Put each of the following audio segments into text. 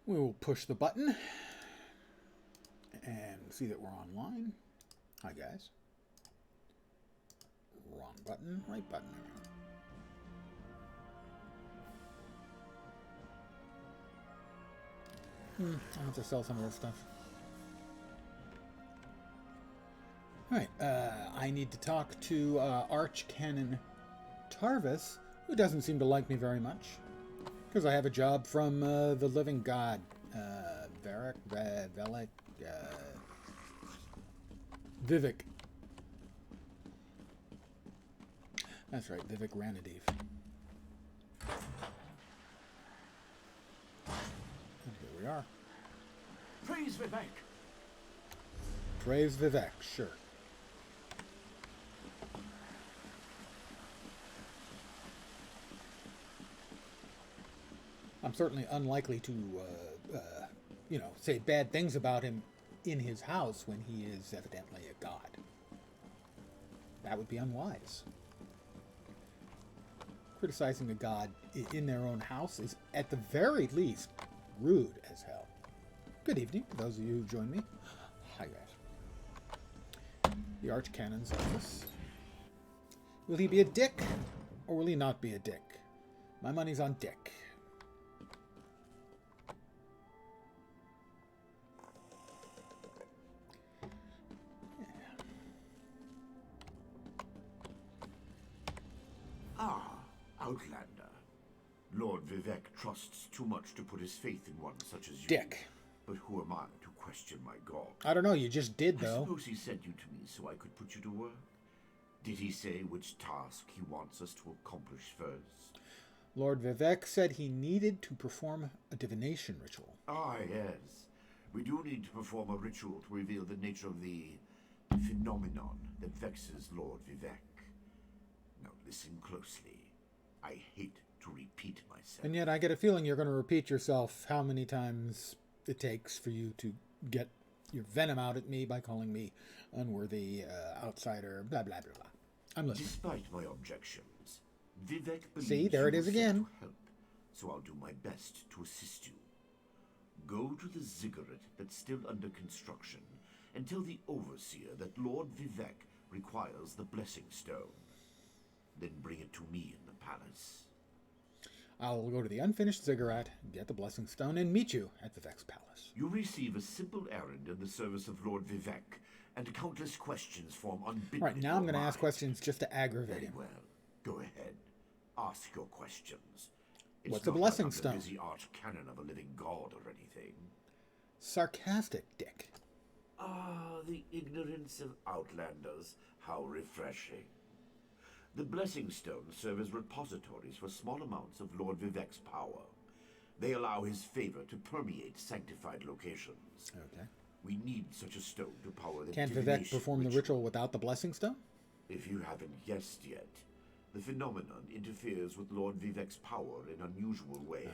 We will push the button and see that we're online. Hi, guys. Wrong button, right button. I'll have to sell some of this stuff. Alright, I need to talk to Archcanon Tarvis, who doesn't seem to like me very much. Because I have a job from the living god. Varric, Velik, Vivek. That's right, Vivek Ranadiv. And here we are. Praise Vivek. Praise Vivek, sure. I'm certainly unlikely to, say bad things about him in his house when he is evidently a god. That would be unwise. Criticizing a god in their own house is, at the very least, rude as hell. Good evening to those of you who joined me. Hi, guys. The Archcanon's office. Will he be a dick, or will he not be a dick? My money's on dick. Outlander. Lord Vivek trusts too much to put his faith in one such as you. Dick. But who am I to question my God? I don't know, you just did, I though. suppose he sent you to me so I could put you to work? Did he say which task he wants us to accomplish first? Lord Vivek said he needed to perform a divination ritual. Ah, yes. We do need to perform a ritual to reveal the nature of the phenomenon that vexes Lord Vivek. Now listen closely. I hate to repeat myself. And yet I get a feeling you're going to repeat yourself how many times it takes for you to get your venom out at me by calling me unworthy, outsider, blah, blah, blah, blah. I'm listening. Despite my objections, Vivek believes See, there it is again. To help, so I'll do my best to assist you. Go to the ziggurat that's still under construction and tell the overseer that Lord Vivek requires the blessing stone. Then bring it to me in the palace. I'll go to the unfinished ziggurat, get the blessing stone, and meet you at Vivek's palace. You receive a simple errand in the service of Lord Vivek, and countless questions form unbidden. Right, now I'm going to ask questions just to aggravate Very him. well. Go ahead. Ask your questions. It's What's a not blessing like I'm stone? The busy archcanon of a living god or anything. Sarcastic, Dick. Ah, the ignorance of outlanders. How refreshing. The blessing stones serve as repositories for small amounts of Lord Vivek's power. They allow his favor to permeate sanctified locations. Okay. We need such a stone to power the Can't Vivek divination perform the ritual without the blessing stone? If you haven't guessed yet, the phenomenon interferes with Lord Vivek's power in unusual ways.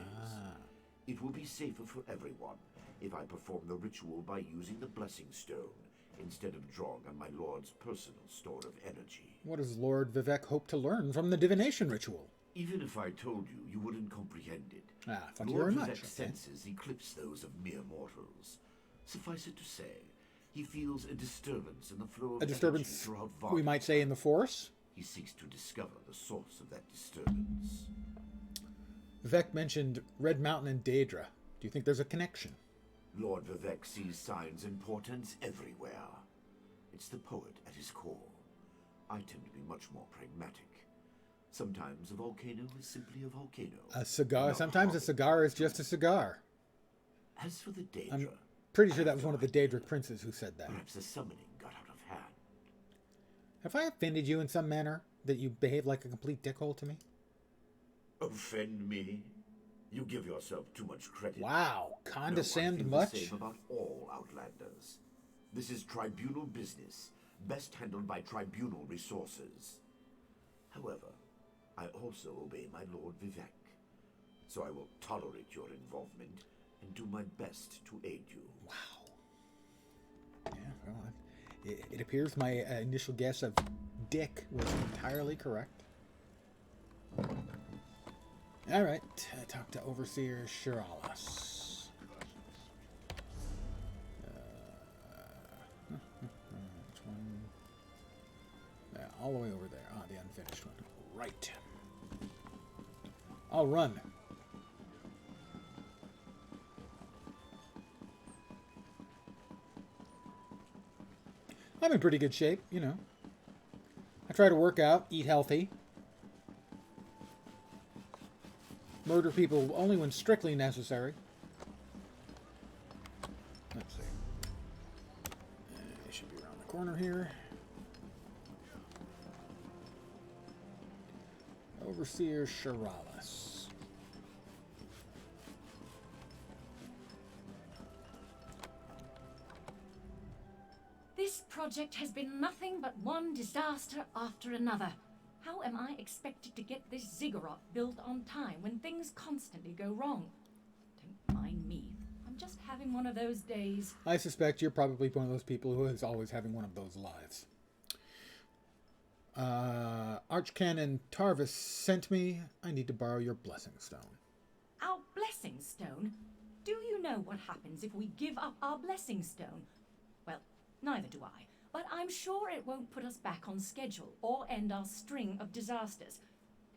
It will be safer for everyone if I perform the ritual by using the blessing stone instead of drawing on my Lord's personal store of energy. What does Lord Vivek hope to learn from the divination ritual? Even if I told you, you wouldn't comprehend it. Thank you Lord very much. Vivek's senses eclipse those of mere mortals. Suffice it to say, he feels a disturbance in the flow of A disturbance, energy throughout we Varda. might say, in the Force? He seeks to discover the source of that disturbance. Vivek mentioned Red Mountain and Daedra. Do you think there's a connection? Lord Vivek sees signs and portents everywhere. It's the poet at his core. I tend to be much more pragmatic. Sometimes a volcano is simply a volcano. A cigar. Not Sometimes a harmless. cigar is just a cigar. As for the Daedra, I'm pretty sure that was one of the Daedric princes who said that. perhaps the summoning got out of hand. Have I offended you in some manner that you behave like a complete dickhole to me? Offend me? You give yourself too much credit. Wow, No, I condescend feel much? the same about all Outlanders. This is tribunal business, best handled by tribunal resources. However, I also obey my Lord Vivek, so I will tolerate your involvement and do my best to aid you. Wow. Yeah, well, it appears my initial guess of Dick was entirely correct. All right, talk to Overseer Shiralis. All the way over there. Ah, the unfinished one. Right. I'll run. I'm in pretty good shape, you know. I try to work out, eat healthy. Murder people only when strictly necessary. Let's see. It should be around the corner here. Overseer Shiralis. This project has been nothing but one disaster after another. How am I expected to get this ziggurat built on time when things constantly go wrong? Don't mind me. I'm just having one of those days. I suspect you're probably one of those people who is always having one of those lives. Archcanon Tarvis sent me. I need to borrow your blessing stone. Our blessing stone? Do you know what happens if we give up our blessing stone? Well, neither do I. But I'm sure it won't put us back on schedule or end our string of disasters.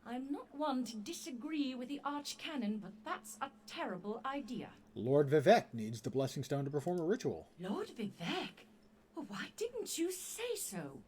I'm not one to disagree with the Archcanon, but that's a terrible idea. Lord Vivek needs the blessing stone to perform a ritual. Lord Vivek? Well, why didn't you say so?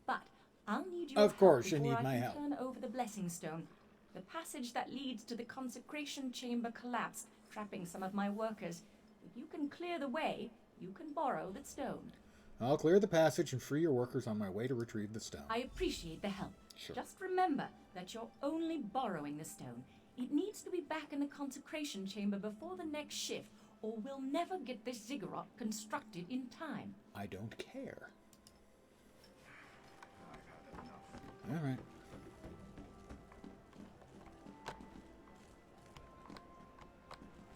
But I'll need your Of course, help you before need my I can help. turn over the blessing stone. The passage that leads to the consecration chamber collapsed, trapping some of my workers. If you can clear the way, you can borrow the stone. I'll clear the passage and free your workers on my way to retrieve the stone. I appreciate the help. Sure. Just remember that you're only borrowing the stone. It needs to be back in the consecration chamber before the next shift, or we'll never get this ziggurat constructed in time. I don't care. All right.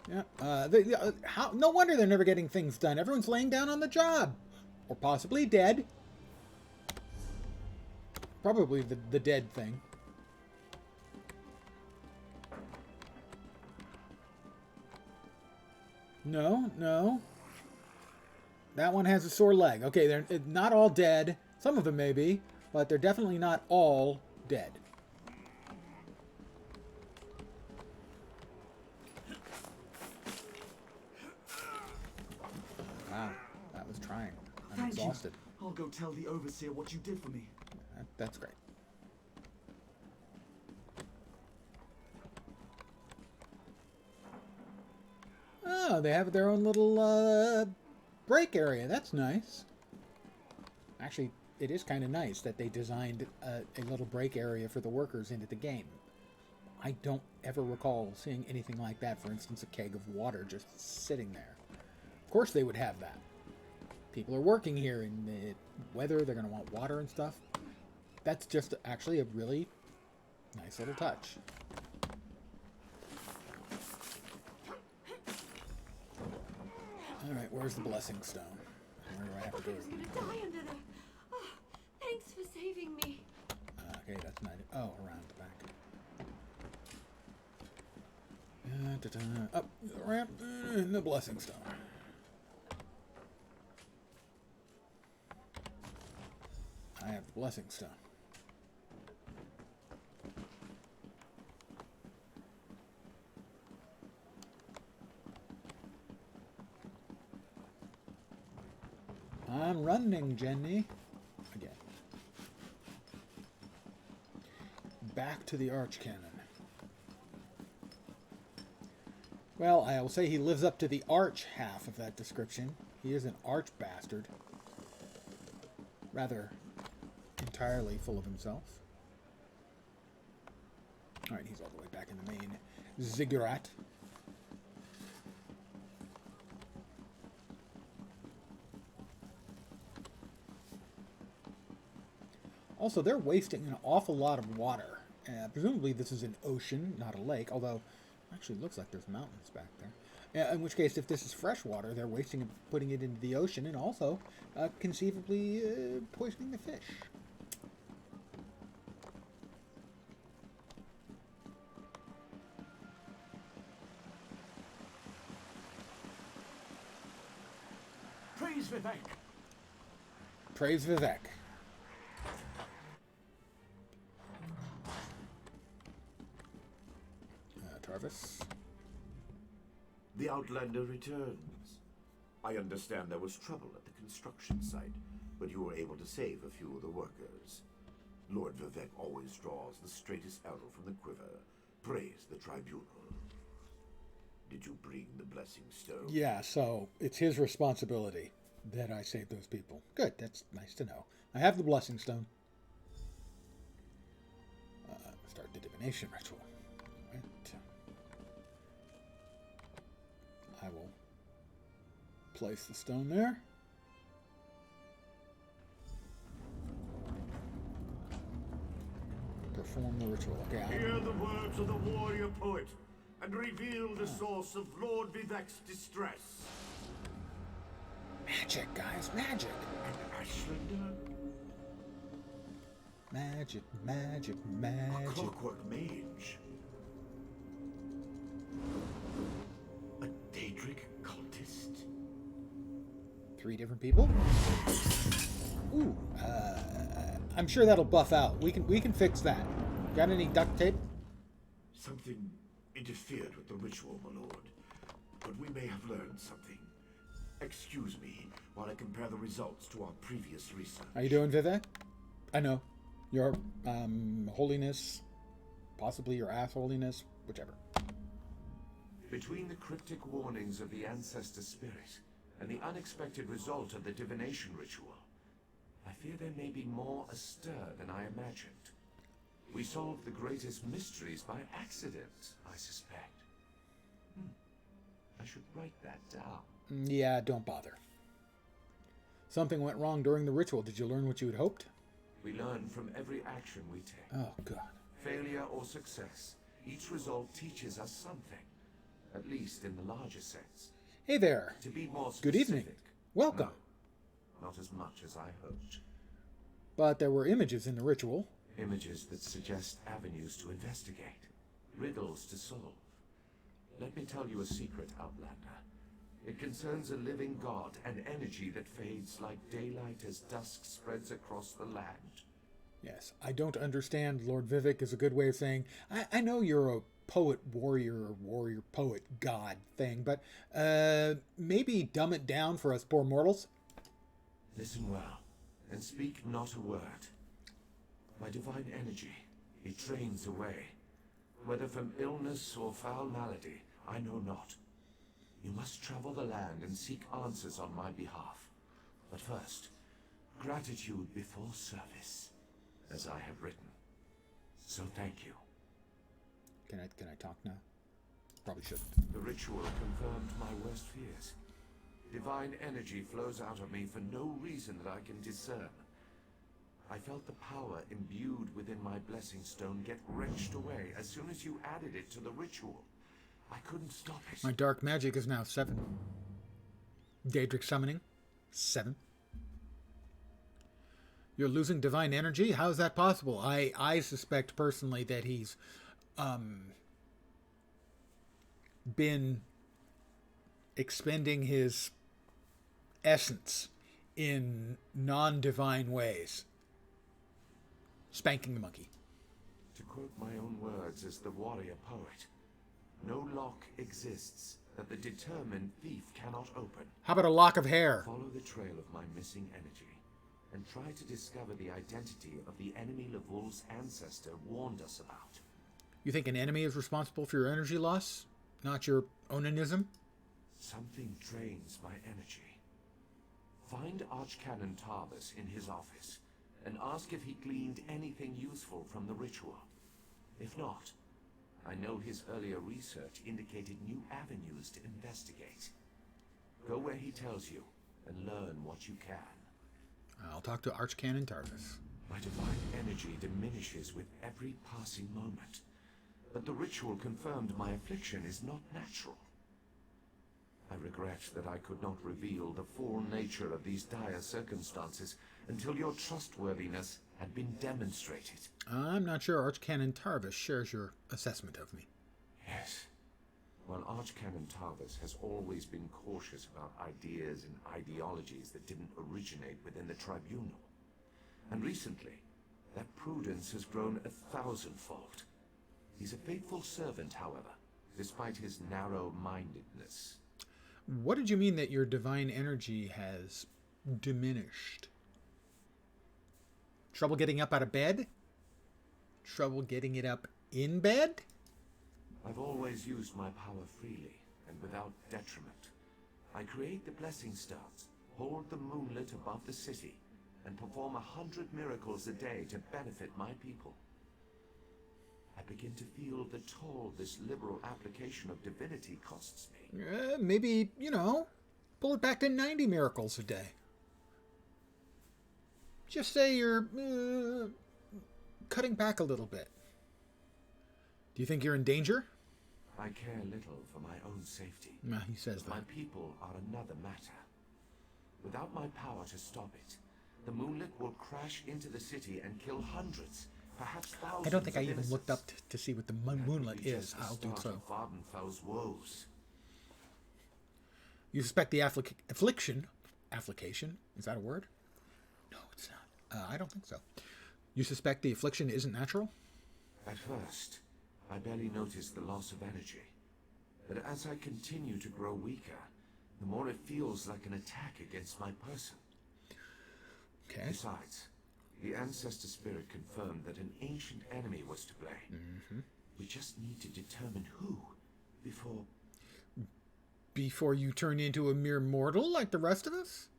Yeah. No wonder they're never getting things done. Everyone's laying down on the job, or possibly dead. Probably the dead thing. No. That one has a sore leg. Okay, they're not all dead. Some of them may be, but they're definitely not all dead. Wow, that was trying. I'm Thank exhausted. you. I'll go tell the overseer what you did for me. That's great. Oh, they have their own little break area. That's nice. Actually, it is kind of nice that they designed a little break area for the workers into the game. I don't ever recall seeing anything like that. For instance, a keg of water just sitting there. Of course they would have that. People are working here in the weather. They're going to want water and stuff. That's just actually a really nice little touch. Alright, where's the blessing stone? Where do I have to go? I was gonna die under there. Oh, thanks for saving me. Okay, that's not it. Oh, around the back. Up the ramp, and the blessing stone. I have the blessing stone. I'm running, Jenny. Again. Back to the Archcanon. Well, I will say he lives up to the arch half of that description. He is an arch bastard. Rather entirely full of himself. Alright, he's all the way back in the main ziggurat. Also, they're wasting an awful lot of water. Presumably this is an ocean, not a lake, although it actually looks like there's mountains back there. In which case, if this is fresh water, they're wasting it, putting it into the ocean, and also conceivably poisoning the fish. Praise Vivek. Praise Vivek. Tarvis. The Outlander returns. I understand there was trouble at the construction site, but you were able to save a few of the workers. Lord Vivek always draws the straightest arrow from the quiver. Praise the tribunal. Did you bring the blessing stone? Yeah, so it's his responsibility that I save those people. Good, that's nice to know. I have the blessing stone. Start the divination ritual. Right. I will place the stone there. Perform the ritual. Okay. Hear the words of the warrior poet and reveal the source of Lord Vivek's distress. Magic, guys, magic. An Ashlander? Magic, magic, A magic. clockwork mage? A Daedric cultist? 3 different people. Ooh, I'm sure that'll buff out. We can fix that. Got any duct tape? Something interfered with the ritual, my lord. But we may have learned something. Excuse me while I compare the results to our previous research. How you doing, Vivek? I know. Your holiness, possibly your ass holiness, whichever. Between the cryptic warnings of the ancestor spirit and the unexpected result of the divination ritual, I fear there may be more astir than I imagined. We solved the greatest mysteries by accident, I suspect. I should write that down. Yeah, don't bother. Something went wrong during the ritual. Did you learn what you had hoped? We learn from every action we take. Oh, God. Failure or success, each result teaches us something, at least in the larger sense. Hey there. To be more specific, Good evening. Welcome. no, not as much as I hoped. But there were images in the ritual. Images that suggest avenues to investigate, riddles to solve. Let me tell you a secret, Outlander. It concerns a living god, an energy that fades like daylight as dusk spreads across the land. Yes, I don't understand. Lord Vivek is a good way of saying, I know you're a poet warrior poet god thing, but maybe dumb it down for us poor mortals. Listen well, and speak not a word. My divine energy, it drains away. Whether from illness or foul malady, I know not. You must travel the land and seek answers on my behalf. But first, gratitude before service, as I have written. So thank you. Can I talk now? Probably shouldn't. The ritual confirmed my worst fears. Divine energy flows out of me for no reason that I can discern. I felt the power imbued within my blessing stone get wrenched away as soon as you added it to the ritual. I couldn't stop it. My dark magic is now 7. Daedric summoning, 7. You're losing divine energy? How is that possible? I suspect personally that he's been expending his essence in non-divine ways. Spanking the monkey. To quote my own words as the warrior poet, no lock exists that the determined thief cannot open. How about a lock of hair? Follow the trail of my missing energy and try to discover the identity of the enemy Lavul's ancestor warned us about. You think an enemy is responsible for your energy loss? Not your onanism? Something drains my energy. Find Archcanon Tarvis in his office and ask if he gleaned anything useful from the ritual. If not, I know his earlier research indicated new avenues to investigate. Go where he tells you and learn what you can. I'll talk to Archcanon Tarvis. My divine energy diminishes with every passing moment, but the ritual confirmed my affliction is not natural. I regret that I could not reveal the full nature of these dire circumstances until your trustworthiness had been demonstrated. I'm not sure Archcanon Tarvis shares your assessment of me. Yes. Well, Archcanon Tarvis has always been cautious about ideas and ideologies that didn't originate within the tribunal. And recently, that prudence has grown 1,000-fold. He's a faithful servant, however, despite his narrow-mindedness. What did you mean that your divine energy has diminished? Trouble getting up out of bed? Trouble getting it up in bed? I've always used my power freely and without detriment. I create the blessing stones, hold the moonlit above the city, and perform 100 miracles a day to benefit my people. I begin to feel the toll this liberal application of divinity costs me. Maybe, pull it back to 90 miracles a day. Just say you're cutting back a little bit. Do you think you're in danger? I care little for my own safety. Nah, he says that. My people are another matter. Without my power to stop it, the moonlit will crash into the city and kill hundreds, perhaps thousands. I don't think I of even innocents. looked up to see what the moonlit is. I'll do so. Vardenfell's woes. You suspect the affliction? Is that a word? No, it's not. I don't think so. You suspect the affliction isn't natural? At first, I barely noticed the loss of energy. But as I continue to grow weaker, the more it feels like an attack against my person. Okay. Besides, the ancestor spirit confirmed that an ancient enemy was to blame. Mm-hmm. We just need to determine who before... Before you turn into a mere mortal like the rest of us?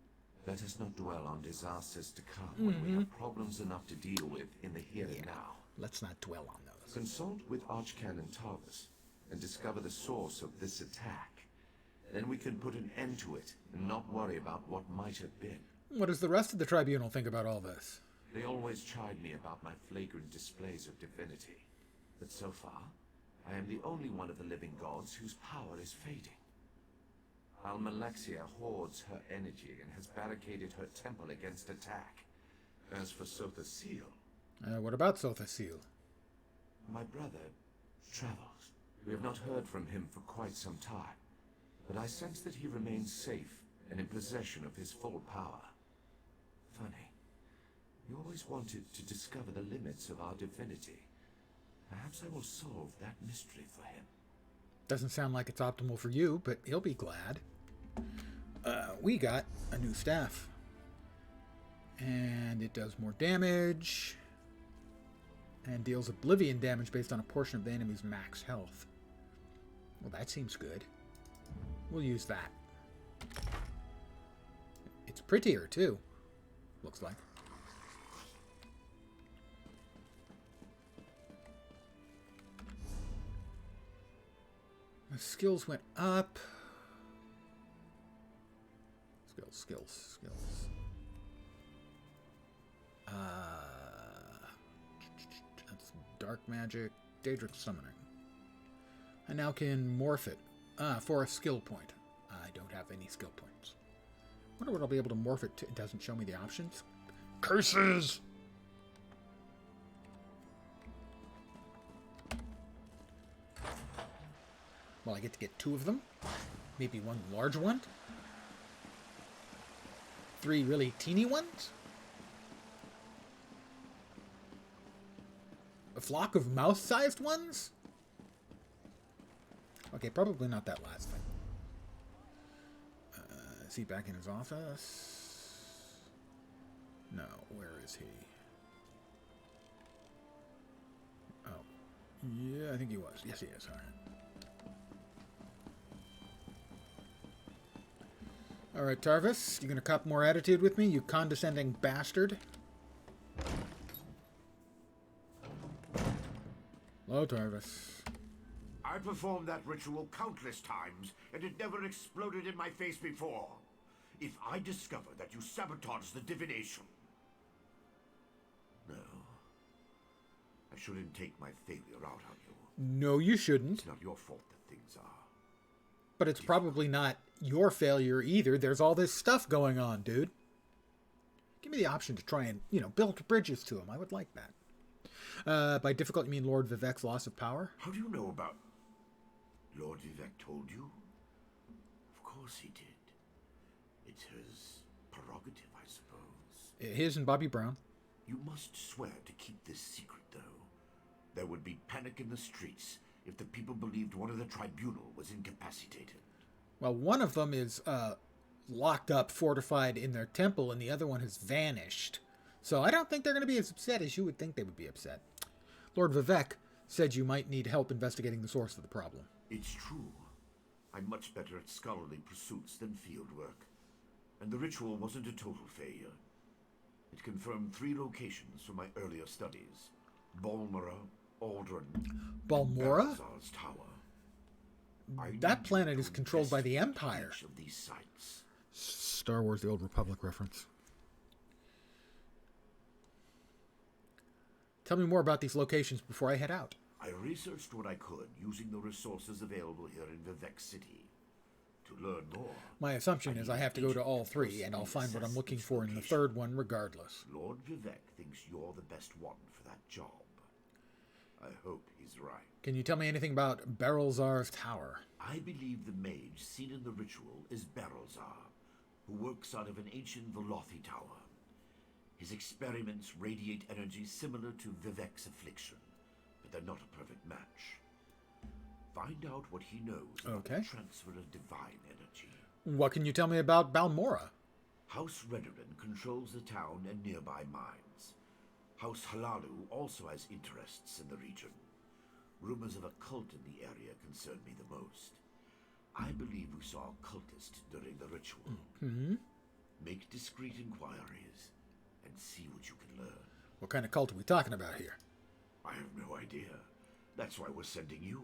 Let us not dwell on disasters to come when we have problems enough to deal with in the here and now. Let's not dwell on those. Consult with Archcanon Tarvis and discover the source of this attack. Then we can put an end to it and not worry about what might have been. What does the rest of the tribunal think about all this? They always chide me about my flagrant displays of divinity. But so far, I am the only one of the living gods whose power is fading. Almalexia hoards her energy and has barricaded her temple against attack. As for Sotha Seal... What about Sotha Seal? My brother travels. We have not heard from him for quite some time. But I sense that he remains safe and in possession of his full power. Funny. We always wanted to discover the limits of our divinity. Perhaps I will solve that mystery for him. Doesn't sound like it's optimal for you, but he'll be glad. We got a new staff. And it does more damage. And deals oblivion damage based on a portion of the enemy's max health. Well, that seems good. We'll use that. It's prettier, too. Looks like. My skills went up. Skills. That's dark magic, Daedric summoning. I now can morph it. For a skill point. I don't have any skill points. Wonder what I'll be able to morph it to. It doesn't show me the options. Curses! Well, I get to get 2 of them. Maybe 1 large one. 3 really teeny ones. A flock of mouse-sized ones? Okay, probably not that last thing. Is he back in his office? No, where is he? Oh. Yeah, I think he was. Yes, he is. All right. All right, Tarvis, you gonna cop more attitude with me, you condescending bastard? Hello, Tarvis. I performed that ritual countless times, and it never exploded in my face before. If I discover that you sabotage the divination... No. I shouldn't take my failure out on you. No, you shouldn't. It's not your fault that things are. But it's probably not your failure either. There's all this stuff going on, dude. Give me the option to try and, build bridges to him. I would like that. By difficult, you mean Lord Vivek's loss of power? How do you know about... Lord Vivek told you? Of course he did. It's his prerogative, I suppose. His and Bobby Brown. You must swear to keep this secret, though. There would be panic in the streets if the people believed one of the tribunal was incapacitated. Well, one of them is locked up, fortified in their temple, and the other one has vanished. So I don't think they're going to be as upset as you would think they would be upset. Lord Vivek said you might need help investigating the source of the problem. It's true. I'm much better at scholarly pursuits than field work. And the ritual wasn't a total failure. It confirmed 3 locations from my earlier studies. Balmora, Aldrin, Balmora? Balthazar's Tower. That planet is controlled by the Empire. Each of these sites. Star Wars The Old Republic reference. Tell me more about these locations before I head out. I researched what I could using the resources available here in Vivek City. To learn more, My assumption is I have to go to all 3, and I'll find what I'm looking for in the 3rd one regardless. Lord Vivek thinks you're the best one for that job. I hope he's right. Can you tell me anything about Barrelzar's Tower? I believe the mage seen in the ritual is Barrelzar, who works out of an ancient Velothi tower. His experiments radiate energy similar to Vivek's affliction, but they're not a perfect match. Find out what he knows about the transfer of divine energy. What can you tell me about Balmora? House Redoran controls the town and nearby mines. House Halalu also has interests in the region. Rumors of a cult in the area concern me the most. I believe we saw a cultist during the ritual. Make discreet inquiries and see what you can learn. What kind of cult are we talking about here? I have no idea. That's why we're sending you.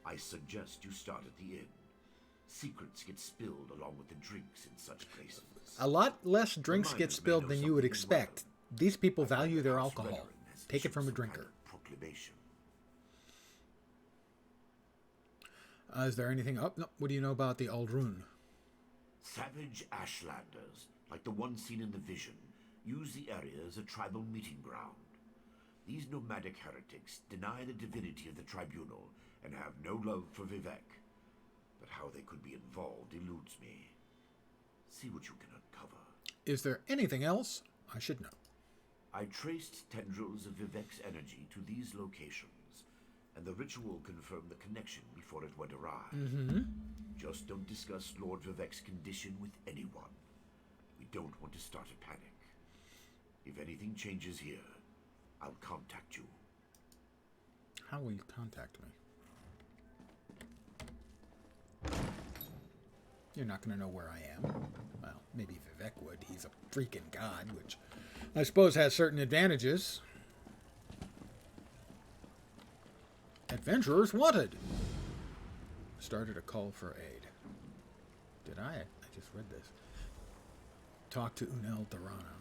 I suggest you start at the inn. Secrets get spilled along with the drinks in such places. A lot less drinks get spilled than you would expect. These people value their alcohol. Take it from a drinker. Proclamation. Is there anything up? No. What do you know about the Aldrun? Savage Ashlanders, like the one seen in the vision, use the area as a tribal meeting ground. These nomadic heretics deny the divinity of the tribunal and have no love for Vivek. But how they could be involved eludes me. See what you can uncover. Is there anything else I should know? I traced tendrils of Vivek's energy to these locations, and the ritual confirmed the connection before it went awry. Just don't discuss Lord Vivek's condition with anyone. We don't want to start a panic. If anything changes here, I'll contact you. How will you contact me? You're not going to know where I am. Well, maybe Vivek would. He's a freaking god, which I suppose has certain advantages. Adventurers wanted. Started a call for aid. Did I? I just read this. Talk to Unel Dorano.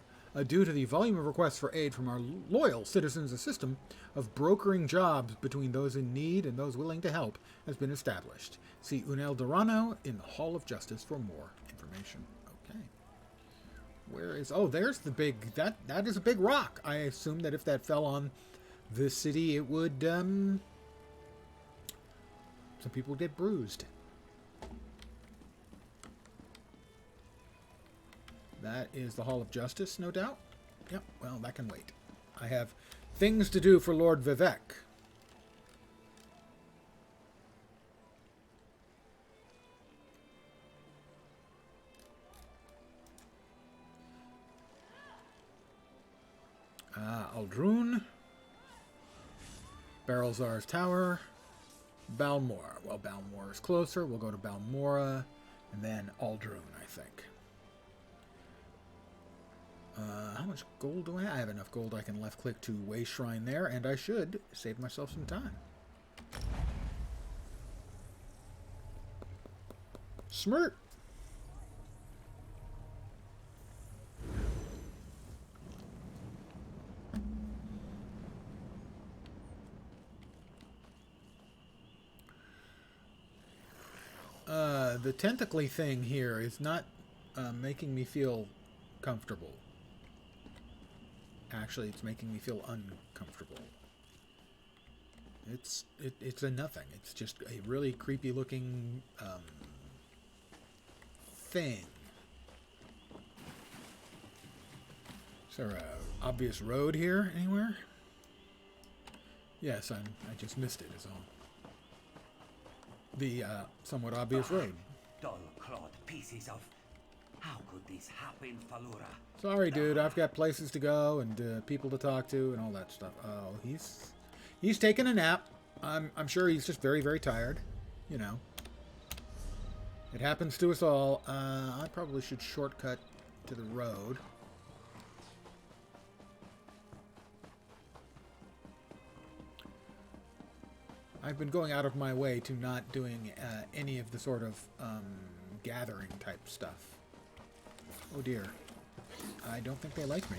Due to the volume of requests for aid from our loyal citizens, a system of brokering jobs between those in need and those willing to help has been established. See Unel Dorano in the Hall of Justice for more information. Okay. Where is... Oh, there's the big... That is a big rock. I assume that if that fell on this city, it would... some people would get bruised. That is the Hall of Justice, no doubt. Yep, well, that can wait. I have things to do for Lord Vivek. Aldrun. Barrelzar's Tower. Balmora. Well, Balmora is closer. We'll go to Balmora. And then Aldrun, I think. How much gold do I have? I have enough gold I can left-click to Way Shrine there, and I should save myself some time. Smirt! The tentacly thing here is not making me feel comfortable. Actually, it's making me feel uncomfortable. It's a nothing. It's just a really creepy looking thing. Is there a obvious road here anywhere? Yes, I just missed it is all. the somewhat obvious road. Dull-clawed pieces of... How could this happen, Falura? Sorry, dude. I've got places to go and people to talk to and all that stuff. Oh, he's taking a nap. I'm sure he's just very, very tired. You know. It happens to us all. I probably should shortcut to the road. I've been going out of my way to not doing any of the sort of gathering type stuff. Oh dear. I don't think they like me.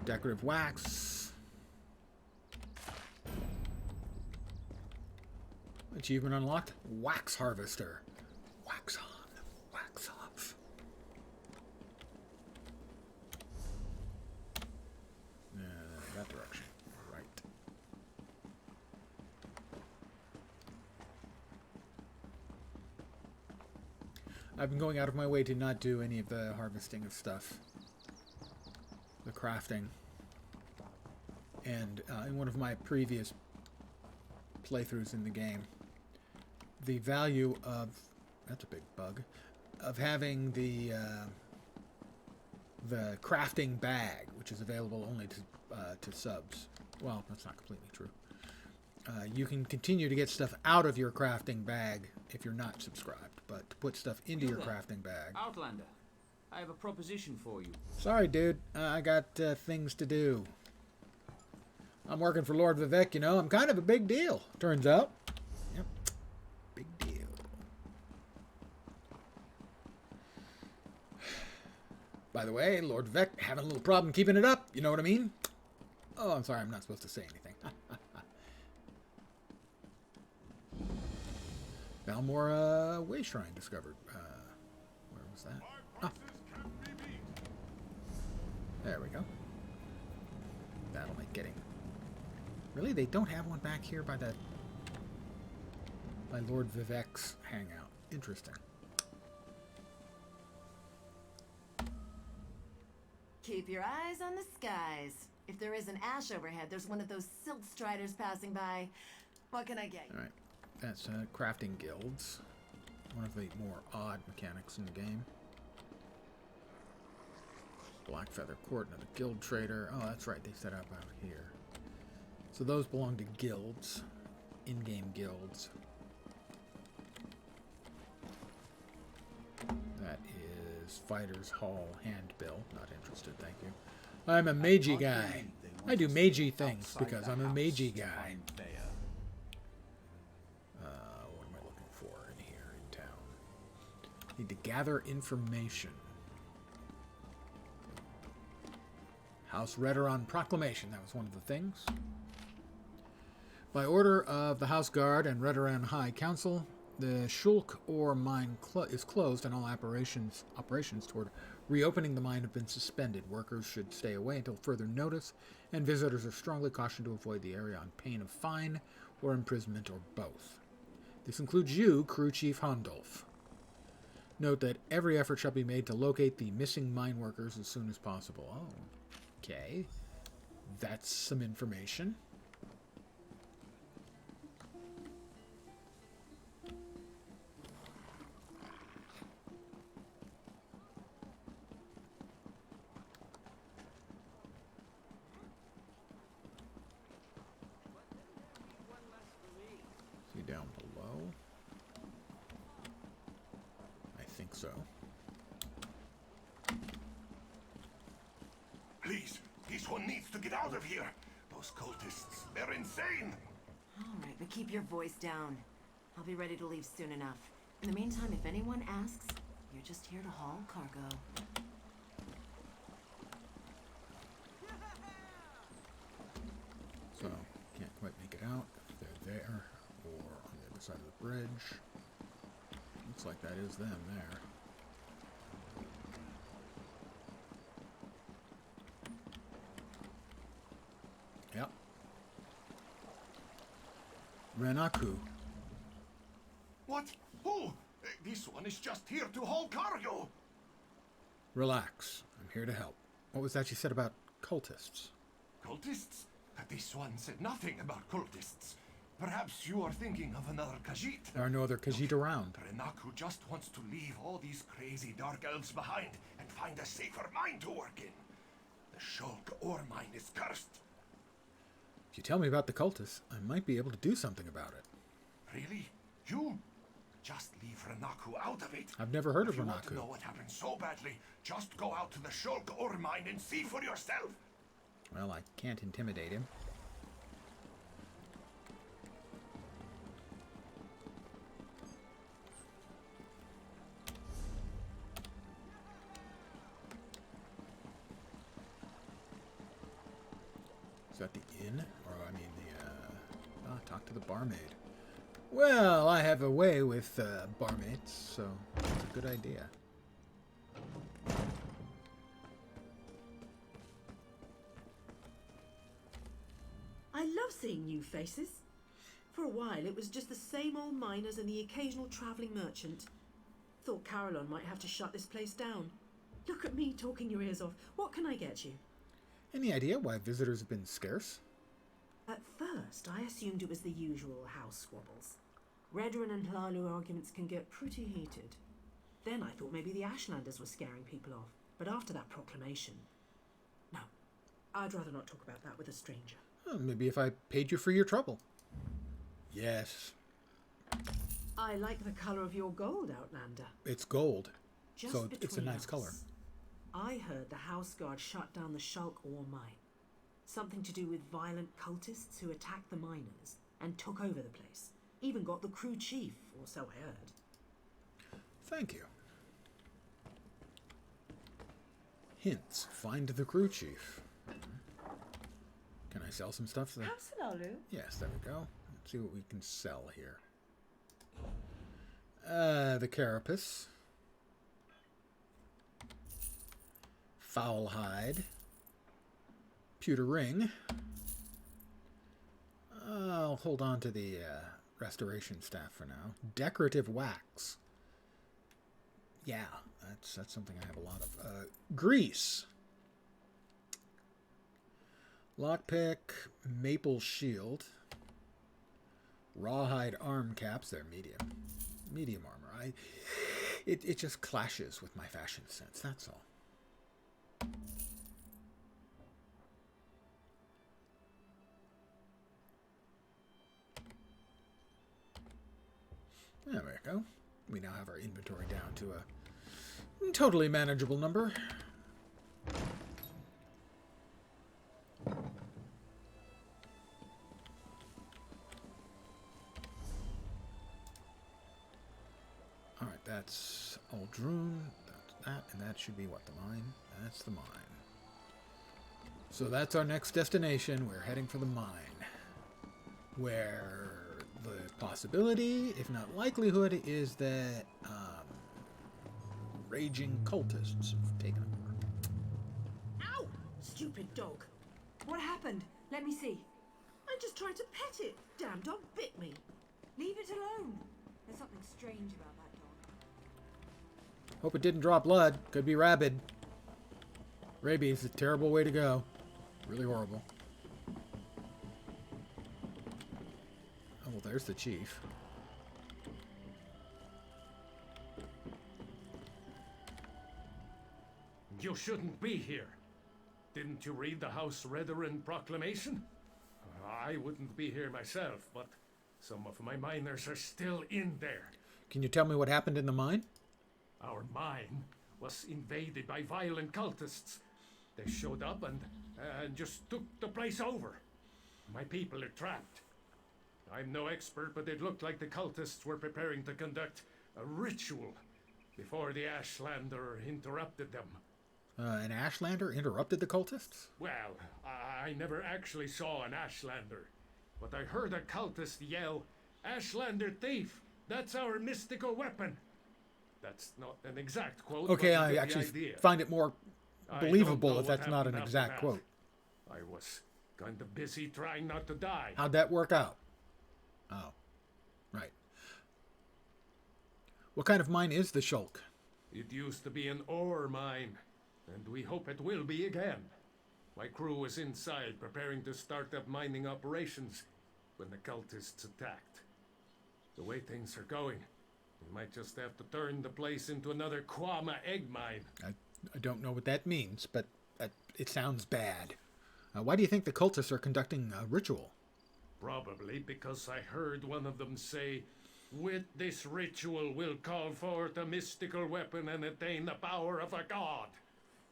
Decorative wax. Achievement unlocked. Wax harvester. Wax on. Wax off. That direction. Right. I've been going out of my way to not do any of the harvesting of stuff. The crafting. And in one of my previous playthroughs in the game, the value of, that's a big bug, of having the crafting bag, which is available only to subs. Well, that's not completely true. You can continue to get stuff out of your crafting bag if you're not subscribed, but to put stuff into your crafting bag. Outlander, I have a proposition for you. Sorry, dude. I got things to do. I'm working for Lord Vivek, you know. I'm kind of a big deal, turns out. Yep. Big deal. By the way, Lord Vivek having a little problem keeping it up. You know what I mean? Oh, I'm sorry. I'm not supposed to say anything. Balmora Way Shrine discovered. Where was that? Oh. There we go. That'll make getting... Really? They don't have one back here by Lord Vivek's hangout. Interesting. Keep your eyes on the skies. If there is an ash overhead, there's one of those silt striders passing by. What can I get you? Alright. That's crafting guilds. One of the more odd mechanics in the game. Black Feather Court, another guild trader. Oh, that's right. They set up out here. So those belong to guilds. In-game guilds. That is Fighter's Hall Handbill. Not interested, thank you. I'm a magey guy. I do magey things because I'm a magey guy. What am I looking for in here in town? Need to gather information. House Redoran Proclamation. That was one of the things. By order of the House Guard and Redoran High Council, the Shulk ore mine is closed and all operations toward reopening the mine have been suspended. Workers should stay away until further notice, and visitors are strongly cautioned to avoid the area on pain of fine or imprisonment or both. This includes you, Crew Chief Hondolf. Note that every effort shall be made to locate the missing mine workers as soon as possible. Oh, okay. That's some information. Down below? I think so. Please, this one needs to get out of here. Those cultists, they're insane. All right, but keep your voice down. I'll be ready to leave soon enough. In the meantime, if anyone asks, you're just here to haul cargo. So, can't quite make it out. They're there. Or on the other side of the bridge. Looks like that is them there. Yep. Renaku. What? Who? This one is just here to haul cargo. Relax. I'm here to help. What was that you said about cultists? Cultists? This one said nothing about cultists. Perhaps you are thinking of another Khajiit. There are no other Khajiit around. Renaku just wants to leave all these crazy dark elves behind and find a safer mine to work in. The Shulk ore mine is cursed. If you tell me about the cultists, I might be able to do something about it. Really? You? Just leave Renaku out of it. I've never heard of If you want to Renaku. know what happened so badly, just go out to the Shulk ore mine and see for yourself. Well, I can't intimidate him. Is that the inn? Or, I mean, talk to the barmaid. Well, I have a way with barmaids, so it's a good idea. I love seeing new faces. For a while, it was just the same old miners and the occasional travelling merchant. Thought Caroline might have to shut this place down. Look at me talking your ears off. What can I get you? Any idea why visitors have been scarce? At first, I assumed it was the usual house squabbles. Redoran and Hlalu arguments can get pretty heated. Then I thought maybe the Ashlanders were scaring people off. But after that proclamation... No, I'd rather not talk about that with a stranger. Well, maybe if I paid you for your trouble. Yes. I like the colour of your gold, Outlander. It's gold, Just so it's a between nice us, color. I heard the House Guard shut down the Shulk ore mine. Something to do with violent cultists who attacked the miners and took over the place. Even got the crew chief, or so I heard. Thank you. Hints. Find the crew chief. Can I sell some stuff? Absolutely. Yes, there we go. Let's see what we can sell here. The carapace. Foul hide. Pewter ring. I'll hold on to the restoration staff for now. Decorative wax. Yeah, that's something I have a lot of. Grease. Lockpick, maple shield, rawhide arm caps. They're medium armor. It just clashes with my fashion sense. That's all. There we go. We now have our inventory down to a totally manageable number. Alright, that's Aldrune, that's that, and that should be what, the mine? That's the mine. So that's our next destination. We're heading for the mine, where the possibility, if not likelihood, is that raging cultists have taken over. Ow! Stupid dog. What happened? Let me see. I just tried to pet it. Damn dog bit me. Leave it alone. There's something strange about that dog. Hope it didn't draw blood. Could be rabid. Rabies is a terrible way to go. Really horrible. Oh, well, there's the chief. You shouldn't be here. Didn't you read the House Redoran proclamation? I wouldn't be here myself, but some of my miners are still in there. Can you tell me what happened in the mine? Our mine was invaded by violent cultists. They showed up and just took the place over. My people are trapped. I'm no expert, but it looked like the cultists were preparing to conduct a ritual before the Ashlander interrupted them. An Ashlander interrupted the cultists? Well, I never actually saw an Ashlander, but I heard a cultist yell, "Ashlander thief! That's our mystical weapon!" That's not an exact quote. Okay, but I you get the actually idea. find it more I don't believable know if what that's not an happened exact after that. quote. I was kind of busy trying not to die. How'd that work out? Oh, right. What kind of mine is the Shulk? It used to be an ore mine, and we hope it will be again. My crew was inside preparing to start up mining operations when the cultists attacked. The way things are going, we might just have to turn the place into another Kwama egg mine. I don't know what that means, but it sounds bad. Why do you think the cultists are conducting a ritual? Probably because I heard one of them say, "With this ritual we'll call forth a mystical weapon and attain the power of a god."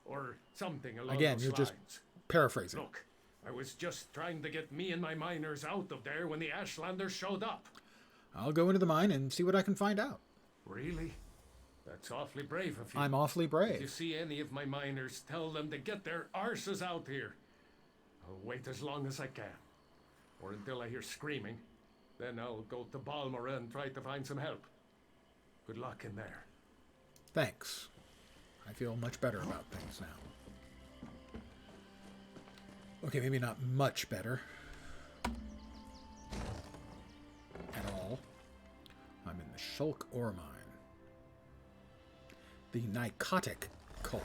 Or something along Again, those you're lines. just paraphrasing. Look, I was just trying to get me and my miners out of there when the Ashlanders showed up. I'll go into the mine and see what I can find out. Really? That's awfully brave of you. I'm awfully brave. If you see any of my miners, tell them to get their arses out here. I'll wait as long as I can. Or until I hear screaming. Then I'll go to Balmora and try to find some help. Good luck in there. Thanks. I feel much better about things now. Okay, maybe not much better. At all. I'm in the Shulk ore mine. The Nicotic cult.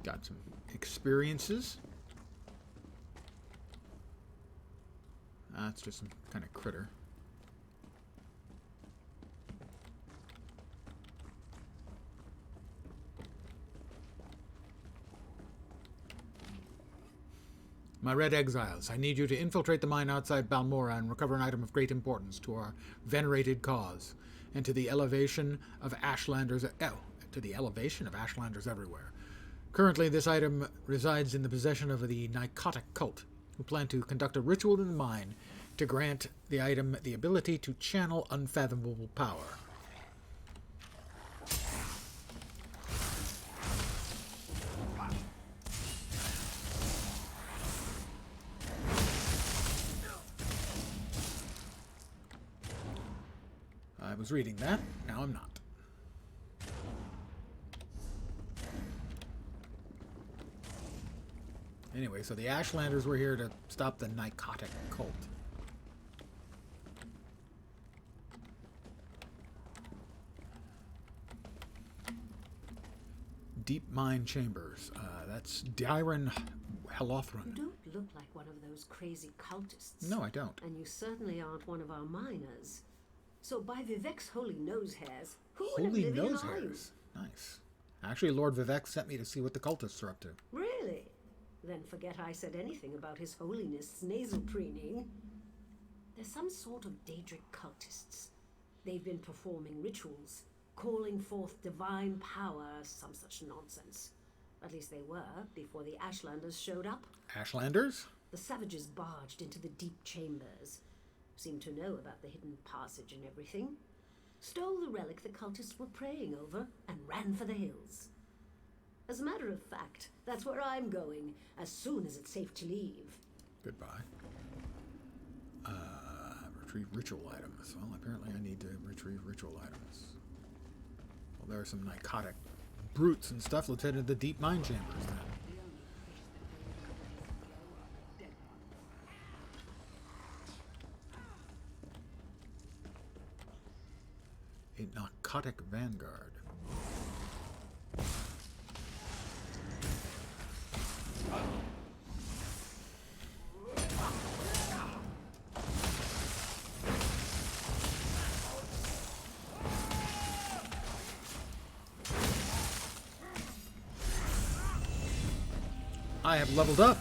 Got some experiences. That's just some kind of critter. My Red Exiles, I need you to infiltrate the mine outside Balmora and recover an item of great importance to our venerated cause, and to the elevation of Ashlanders everywhere. Currently, this item resides in the possession of the Nicotic cult, who plan to conduct a ritual in the mine to grant the item the ability to channel unfathomable power. I was reading that, now I'm not. Anyway, so the Ashlanders were here to stop the Nicotic cult. Deep mine chambers. That's Dyron Helothran. You don't look like one of those crazy cultists. No, I don't. And you certainly aren't one of our miners. So by Vivek's holy nose hairs, who Holy in nose are you? hairs. Nice. Actually, Lord Vivek sent me to see what the cultists are up to. Really? Then forget I said anything about His Holiness' nasal preening. They're some sort of Daedric cultists. They've been performing rituals, calling forth divine power, some such nonsense. At least they were, before the Ashlanders showed up. Ashlanders? The savages barged into the deep chambers, seemed to know about the hidden passage and everything, stole the relic the cultists were praying over, and ran for the hills. As a matter of fact, that's where I'm going, as soon as it's safe to leave. Goodbye. Retrieve ritual items. Well, apparently I need to retrieve ritual items. Well, there are some Nicotic brutes and stuff. Let's head into the deep mine chambers then. A Nicotic vanguard. I have leveled up.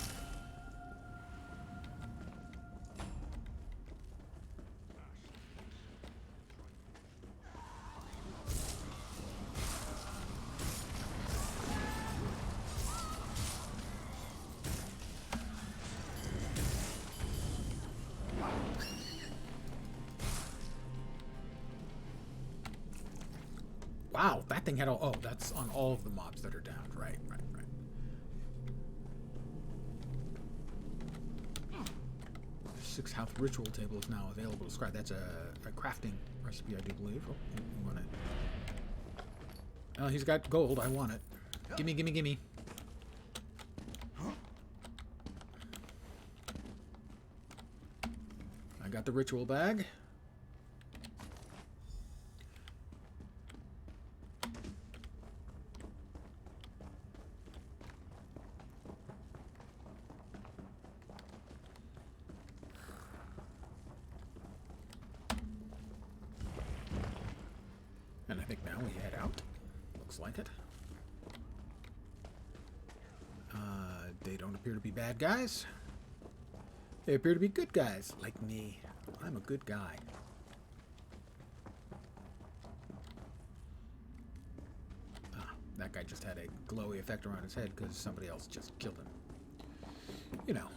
Wow, that thing had all... Oh, that's on all of the mobs that are down. Right. 46 health ritual table is now available to scribe. That's a crafting recipe, I do believe. Oh, you want it? Oh, he's got gold. I want it. Gimme, gimme, gimme. I got the ritual bag. And I think now we head out. Looks like it. They don't appear to be bad guys. They appear to be good guys, like me. I'm a good guy. That guy just had a glowy effect around his head because somebody else just killed him. You know.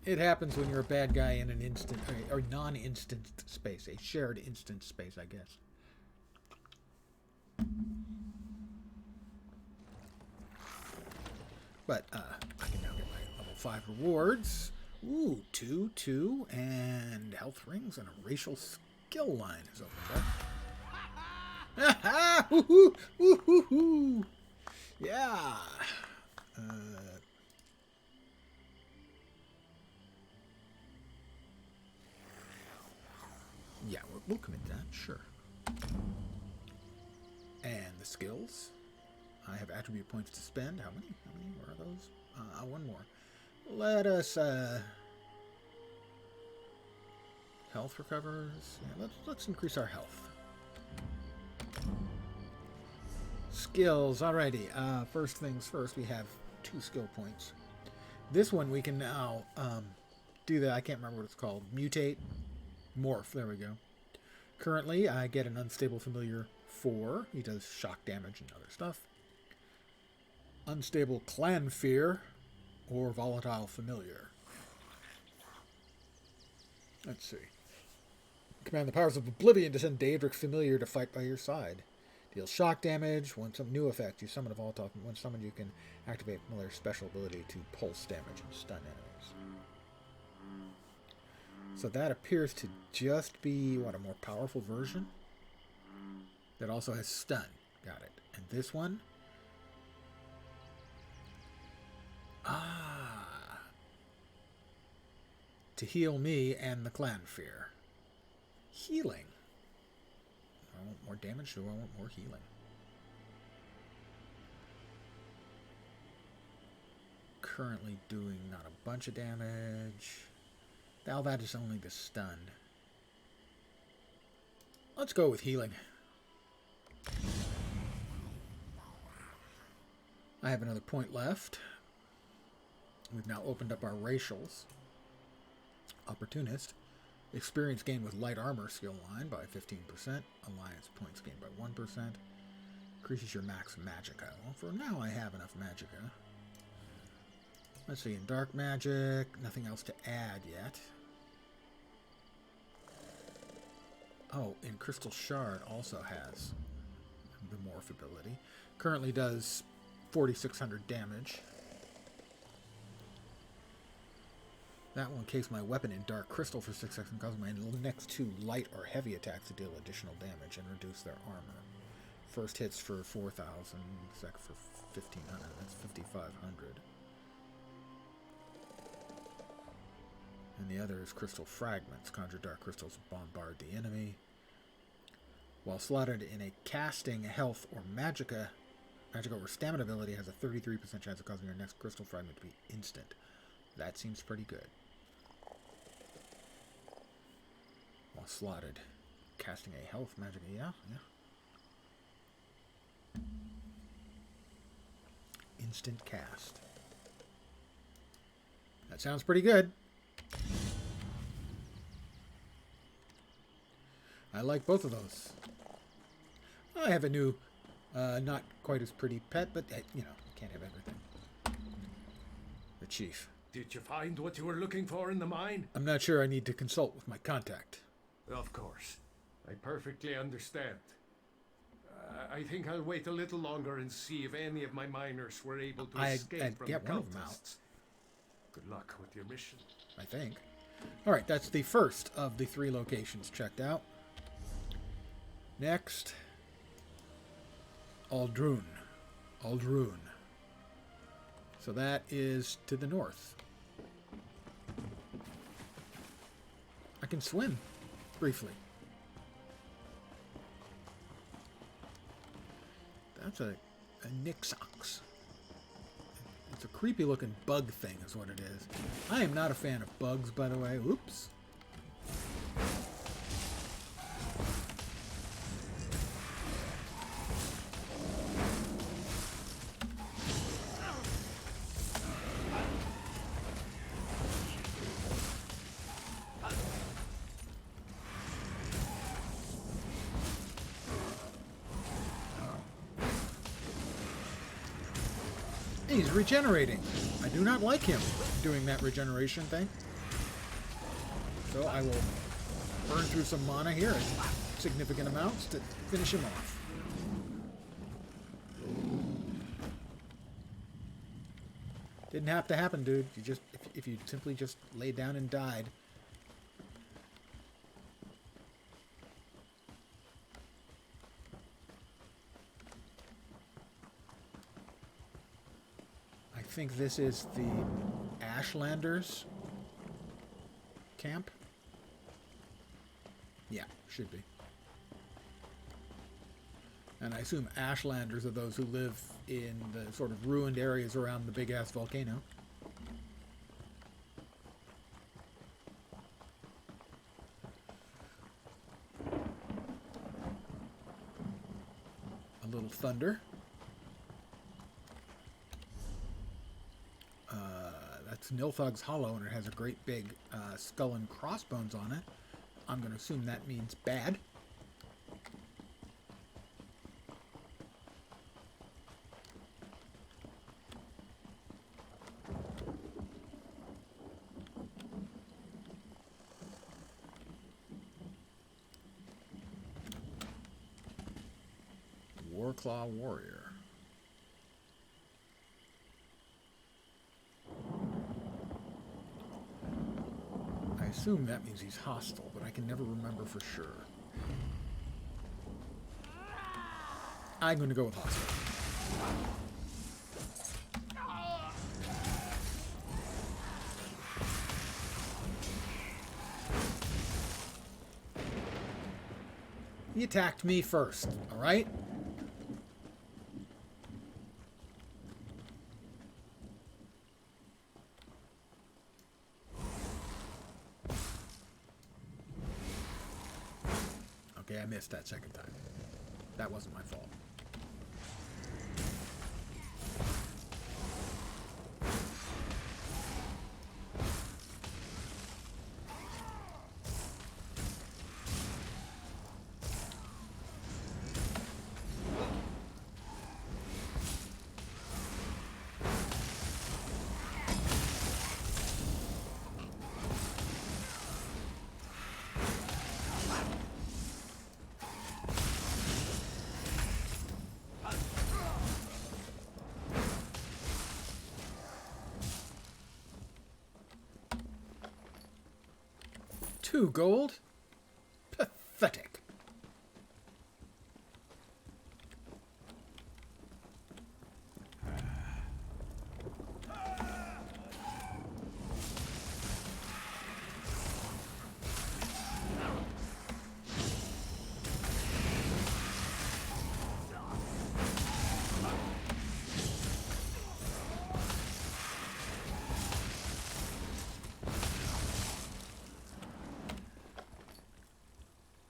It happens when you're a bad guy in an instant, or non-instant space. A shared instant space, I guess. But I can now get my level 5 rewards. Ooh, 2, and health rings, and a racial skill line is opened up. Ha hoo hoo! Yeah. Yeah, we'll commit that, sure. And the skills. I have attribute points to spend. How many? How many? Where are those? One more. Let us, health recovers. Yeah, let's increase our health. Skills. Alrighty. First things first, we have 2 skill points. This one we can now, do that. I can't remember what it's called. Mutate. Morph. There we go. Currently, I get an unstable familiar 4. He does shock damage and other stuff. Unstable clan fear or volatile familiar. Let's see. Command the powers of oblivion to send Daedric familiar to fight by your side. Deal shock damage. When some new effect, you summon a volatile. When summoned, you can activate familiar special ability to pulse damage and stun enemies. So that appears to just be, what, a more powerful version? That also has stun. Got it. And this one? To heal me and the clan fear. Healing. I want more damage, do I want more healing? Currently doing not a bunch of damage. Now that is only the stun. Let's go with healing. I have another point left. We've now opened up our racials. Opportunist. Experience gained with light armor skill line by 15%. Alliance points gained by 1%. Increases your max magicka. Well, for now I have enough magicka. Let's see, in dark magic, nothing else to add yet. Oh, in Crystal Shard also has the morph ability. Currently does 4,600 damage. That will encase my weapon in dark crystal for 6 seconds, cause my next 2 light or heavy attacks to deal additional damage and reduce their armor. First hits for 4,000, second for 1,500. That's 5,500. And the other is crystal fragments. Conjure dark crystals, bombard the enemy. While slotted in a casting, health, or magicka or stamina ability, has a 33% chance of causing your next crystal fragment to be instant. That seems pretty good. While slotted, casting a health magic, yeah. Instant cast. That sounds pretty good. I like both of those. I have a new, not quite as pretty pet, but, you know, can't have everything. The chief. Did you find what you were looking for in the mine? I'm not sure. I need to consult with my contact. Of course. I perfectly understand. I think I'll wait a little longer and see if any of my miners were able to escape from the cultists. Good luck with your mission. I think. Alright, that's the first of the 3 locations checked out. Next, Aldrun. Aldrun. So that is to the north. I can swim, briefly. That's a Nixox. It's a creepy looking bug thing is what it is. I am not a fan of bugs, by the way. Oops. He's regenerating. I do not like him doing that regeneration thing. So I will burn through some mana here in significant amounts to finish him off. Didn't have to happen, dude. You just if you simply just laid down and died. I think this is the Ashlanders camp. Yeah, should be. And I assume Ashlanders are those who live in the sort of ruined areas around the big-ass volcano. A little thunder. That's Nilthog's Hollow, and it has a great big skull and crossbones on it. I'm going to assume that means bad. Warclaw Warrior. I assume that means he's hostile, but I can never remember for sure. I'm going to go with hostile. He attacked me first, all right? Okay, I missed that second time. That wasn't my fault. Two gold? Pathetic.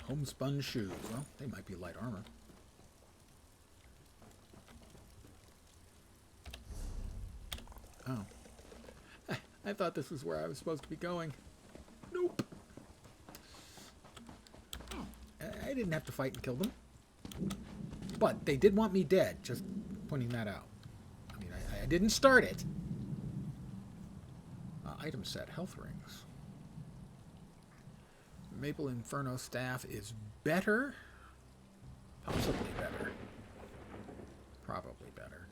Homespun shoes. Well, they might be light armor. Oh. I thought this was where I was supposed to be going. Nope. I didn't have to fight and kill them. But they did want me dead, just pointing that out. I mean, I didn't start it. Item set, health rings. Maple Inferno staff is better. Possibly better. Probably better.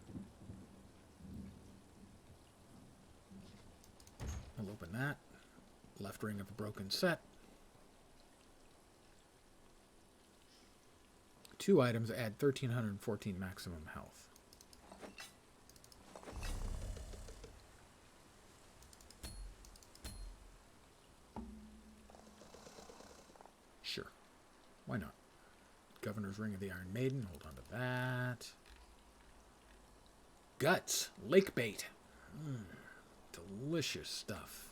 I'll open that. Left ring of a broken set. 2 items add 1,314 maximum health. Sure. Why not? Governor's Ring of the Iron Maiden. Hold on to that. Guts. Lake bait. Delicious stuff.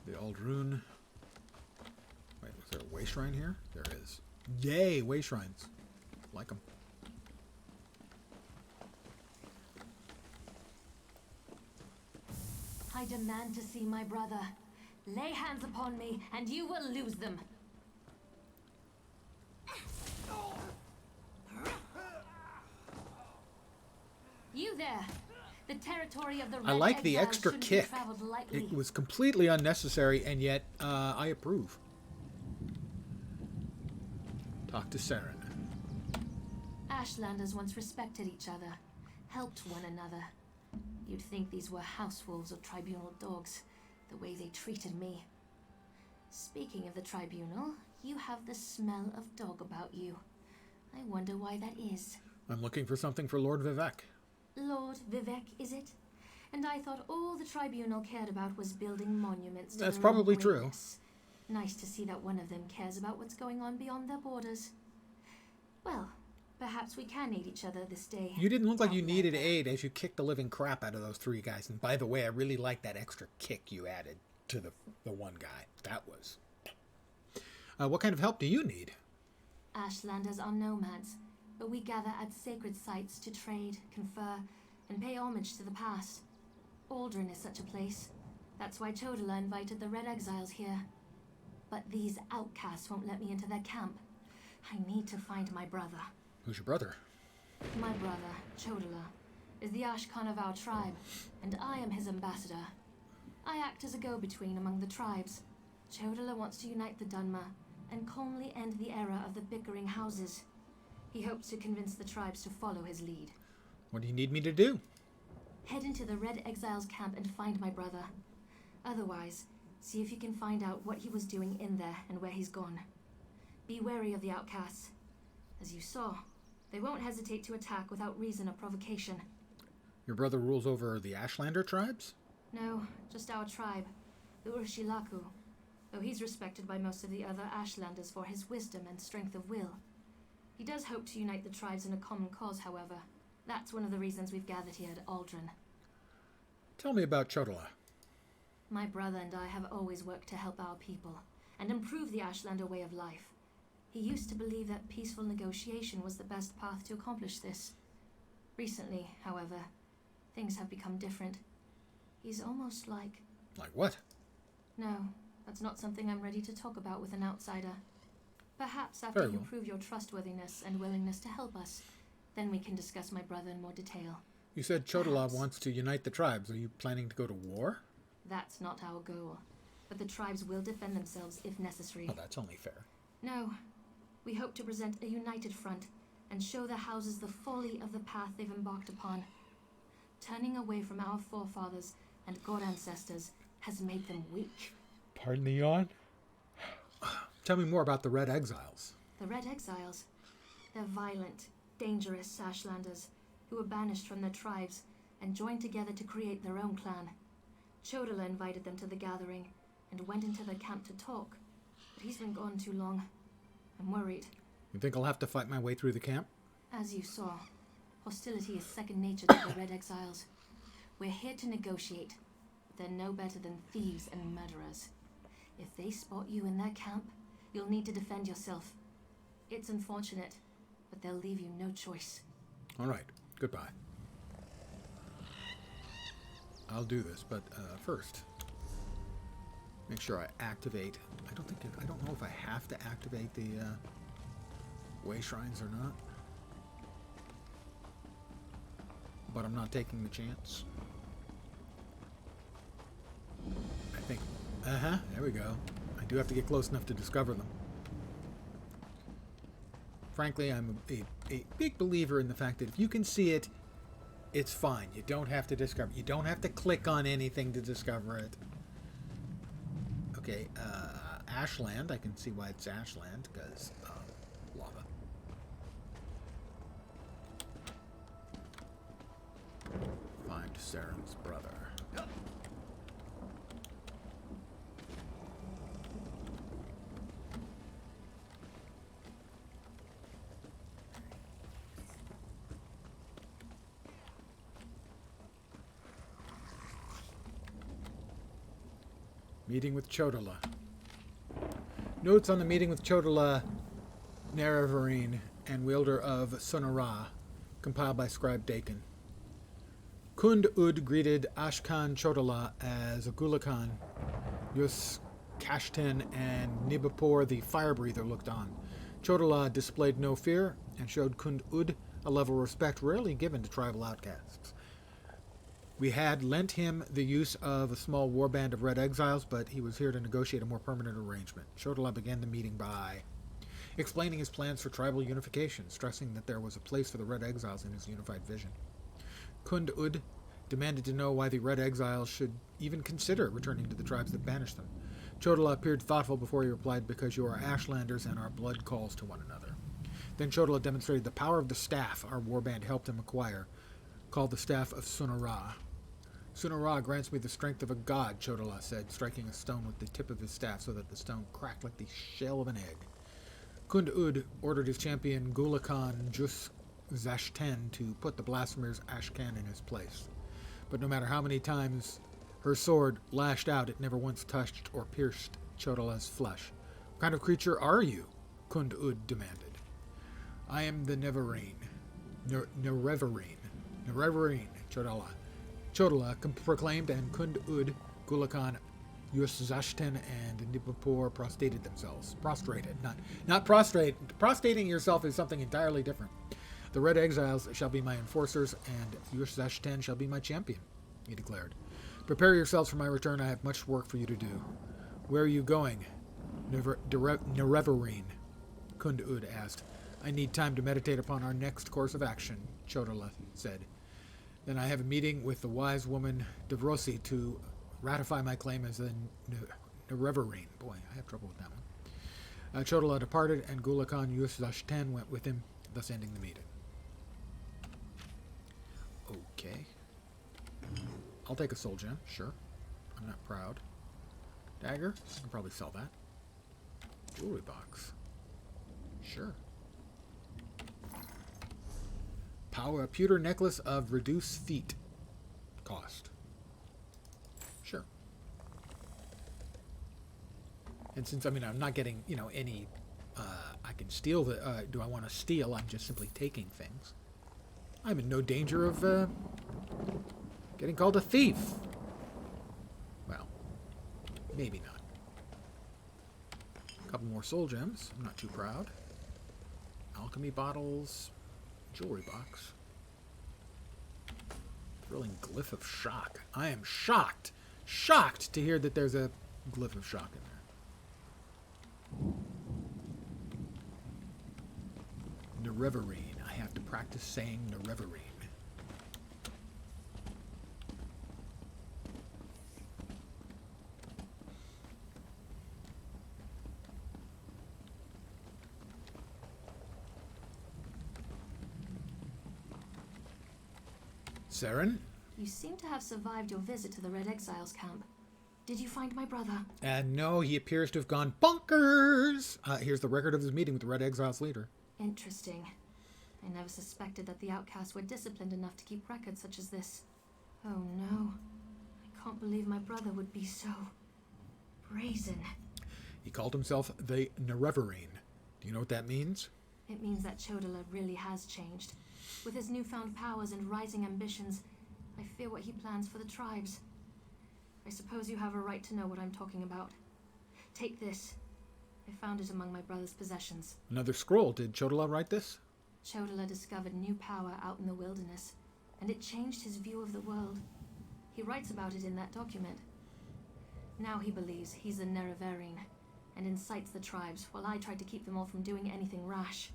The old rune. Wait, was there a way shrine here? There is. Yay, way shrines. Like them. I demand to see my brother. Lay hands upon me, and you will lose them. You there. The territory of the Red I like the Exiles extra shouldn't be kick. traveled lightly. It was completely unnecessary, and yet I approve. Talk to Saren. Ashlanders once respected each other, helped one another. You'd think these were house wolves or tribunal dogs, the way they treated me. Speaking of the tribunal, you have the smell of dog about you. I wonder why that is. I'm looking for something for Lord Vivek. Lord Vivek, is it? And I thought all the tribunal cared about was building monuments to That's their own probably true. greatness. Nice to see that one of them cares about what's going on beyond their borders. Well, perhaps we can aid each other this day. You didn't look like you needed aid as you kicked the living crap out of those 3 guys. And by the way, I really like that extra kick you added to the one guy. That was... what kind of help do you need? Ashlanders are nomads, but we gather at sacred sites to trade, confer, and pay homage to the past. Aldrin is such a place. That's why Chodala invited the Red Exiles here. But these outcasts won't let me into their camp. I need to find my brother. Who's your brother? My brother, Chodala, is the Ashkan of our tribe, and I am his ambassador. I act as a go-between among the tribes. Chodala wants to unite the Dunma and calmly end the era of the bickering houses. He hopes to convince the tribes to follow his lead. What do you need me to do? Head into the Red Exiles camp and find my brother. Otherwise, see if you can find out what he was doing in there and where he's gone. Be wary of the outcasts. As you saw, they won't hesitate to attack without reason or provocation. Your brother rules over the Ashlander tribes? No, just our tribe, the Urshilaku. Though he's respected by most of the other Ashlanders for his wisdom and strength of will. He does hope to unite the tribes in a common cause, however. That's one of the reasons we've gathered here at Aldrin. Tell me about Chodala. My brother and I have always worked to help our people and improve the Ashlander way of life. He used to believe that peaceful negotiation was the best path to accomplish this. Recently, however, things have become different. He's almost like... Like what? No, that's not something I'm ready to talk about with an outsider. Perhaps after you prove your trustworthiness and willingness to help us, then we can discuss my brother in more detail. You said Chodala wants to unite the tribes. Are you planning to go to war? That's not our goal. But the tribes will defend themselves if necessary. Oh, that's only fair. No. We hope to present a united front and show the houses the folly of the path they've embarked upon. Turning away from our forefathers and god ancestors has made them weak. Pardon the yawn? Tell me more about the Red Exiles. The Red Exiles? They're violent, dangerous Ashlanders who were banished from their tribes and joined together to create their own clan. Chodala invited them to the gathering and went into their camp to talk, but he's been gone too long. I'm worried. You think I'll have to fight my way through the camp? As you saw, hostility is second nature to the Red Exiles. We're here to negotiate, but they're no better than thieves and murderers. If they spot you in their camp, you'll need to defend yourself. It's unfortunate, but they'll leave you no choice. All right. Goodbye. I'll do this, but first, make sure I activate. I don't know if I have to activate the way shrines or not, but I'm not taking the chance. I Uh-huh, there we go. I do have to get close enough to discover them. Frankly, I'm a big believer in the fact that if you can see it, it's fine. You don't have to discover. You don't have to click on anything to discover it. Okay, Ashland. I can see why it's Ashland, because lava. Find Saren's brother. Meeting with Chodola. Notes on the meeting with Chodola, Nerevarine, and wielder of Sonara, compiled by Scribe Dakin. Kund Ud greeted Ashkan Chodola as Gulakan, Yus Kashten, and Nibapur the Firebreather looked on. Chodola displayed no fear and showed Kund Ud a level of respect rarely given to tribal outcasts. We had lent him the use of a small warband of Red Exiles, but he was here to negotiate a more permanent arrangement. Chodola began the meeting by explaining his plans for tribal unification, stressing that there was a place for the Red Exiles in his unified vision. Kund Ud demanded to know why the Red Exiles should even consider returning to the tribes that banished them. Chodola appeared thoughtful before he replied, "Because you are Ashlanders and our blood calls to one another." Then Chodola demonstrated the power of the staff our warband helped him acquire, called the Staff of Sonara. "Sonara grants me the strength of a god," Chodola said, striking a stone with the tip of his staff so that the stone cracked like the shell of an egg. Kund Ud ordered his champion Gulakan Jus Zashten to put the blasphemer's Ashkan in his place. But no matter how many times her sword lashed out, it never once touched or pierced Chodola's flesh. "What kind of creature are you?" Kund Ud demanded. "I am the Nerevarine, Chodola proclaimed, and Kund Ud, Gulakan, Yusashten, and Nibapur prostrated themselves. Prostrated, not prostrate. Prostrating yourself is something entirely different. "The Red Exiles shall be my enforcers, and Yusashten shall be my champion," he declared. "Prepare yourselves for my return. I have much work for you to do." "Where are you going?" Nerevarine, Kund Ud asked. "I need time to meditate upon our next course of action," Chodola said. "Then I have a meeting with the wise woman Devrosi to ratify my claim as the Nerevarine." Boy, I have trouble with that one. Chodola departed, and Gulakan Yusashten went with him, thus ending the meeting. Okay. I'll take a soul gem, sure. I'm not proud. Dagger? I can probably sell that. Jewelry box. Sure. Pewter necklace of reduced feet. Cost. Sure. And since, I'm not getting, any, I can steal the, do I want to steal? I'm just simply taking things. I'm in no danger of, getting called a thief. Well, maybe not. A couple more soul gems. I'm not too proud. Alchemy bottles. Jewelry box. Thrilling glyph of shock. I am shocked to hear that there's a glyph of shock in there. Nerevarine. I have to practice saying Nerevarine. Saren? You seem to have survived your visit to the Red Exiles camp. Did you find my brother? No, he appears to have gone bonkers. Here's the record of his meeting with the Red Exiles leader. Interesting. I never suspected that the outcasts were disciplined enough to keep records such as this. Oh no. I can't believe my brother would be so brazen. He called himself the Nerevarine. Do you know what that means? It means that Chodola really has changed. With his newfound powers and rising ambitions, I fear what he plans for the tribes. I suppose you have a right to know what I'm talking about. Take this. I found it among my brother's possessions. Another scroll. Did Chodola write this? Chodola discovered new power out in the wilderness, and it changed his view of the world. He writes about it in that document. Now he believes he's a Nerevarine, and incites the tribes, while I try to keep them all from doing anything rash.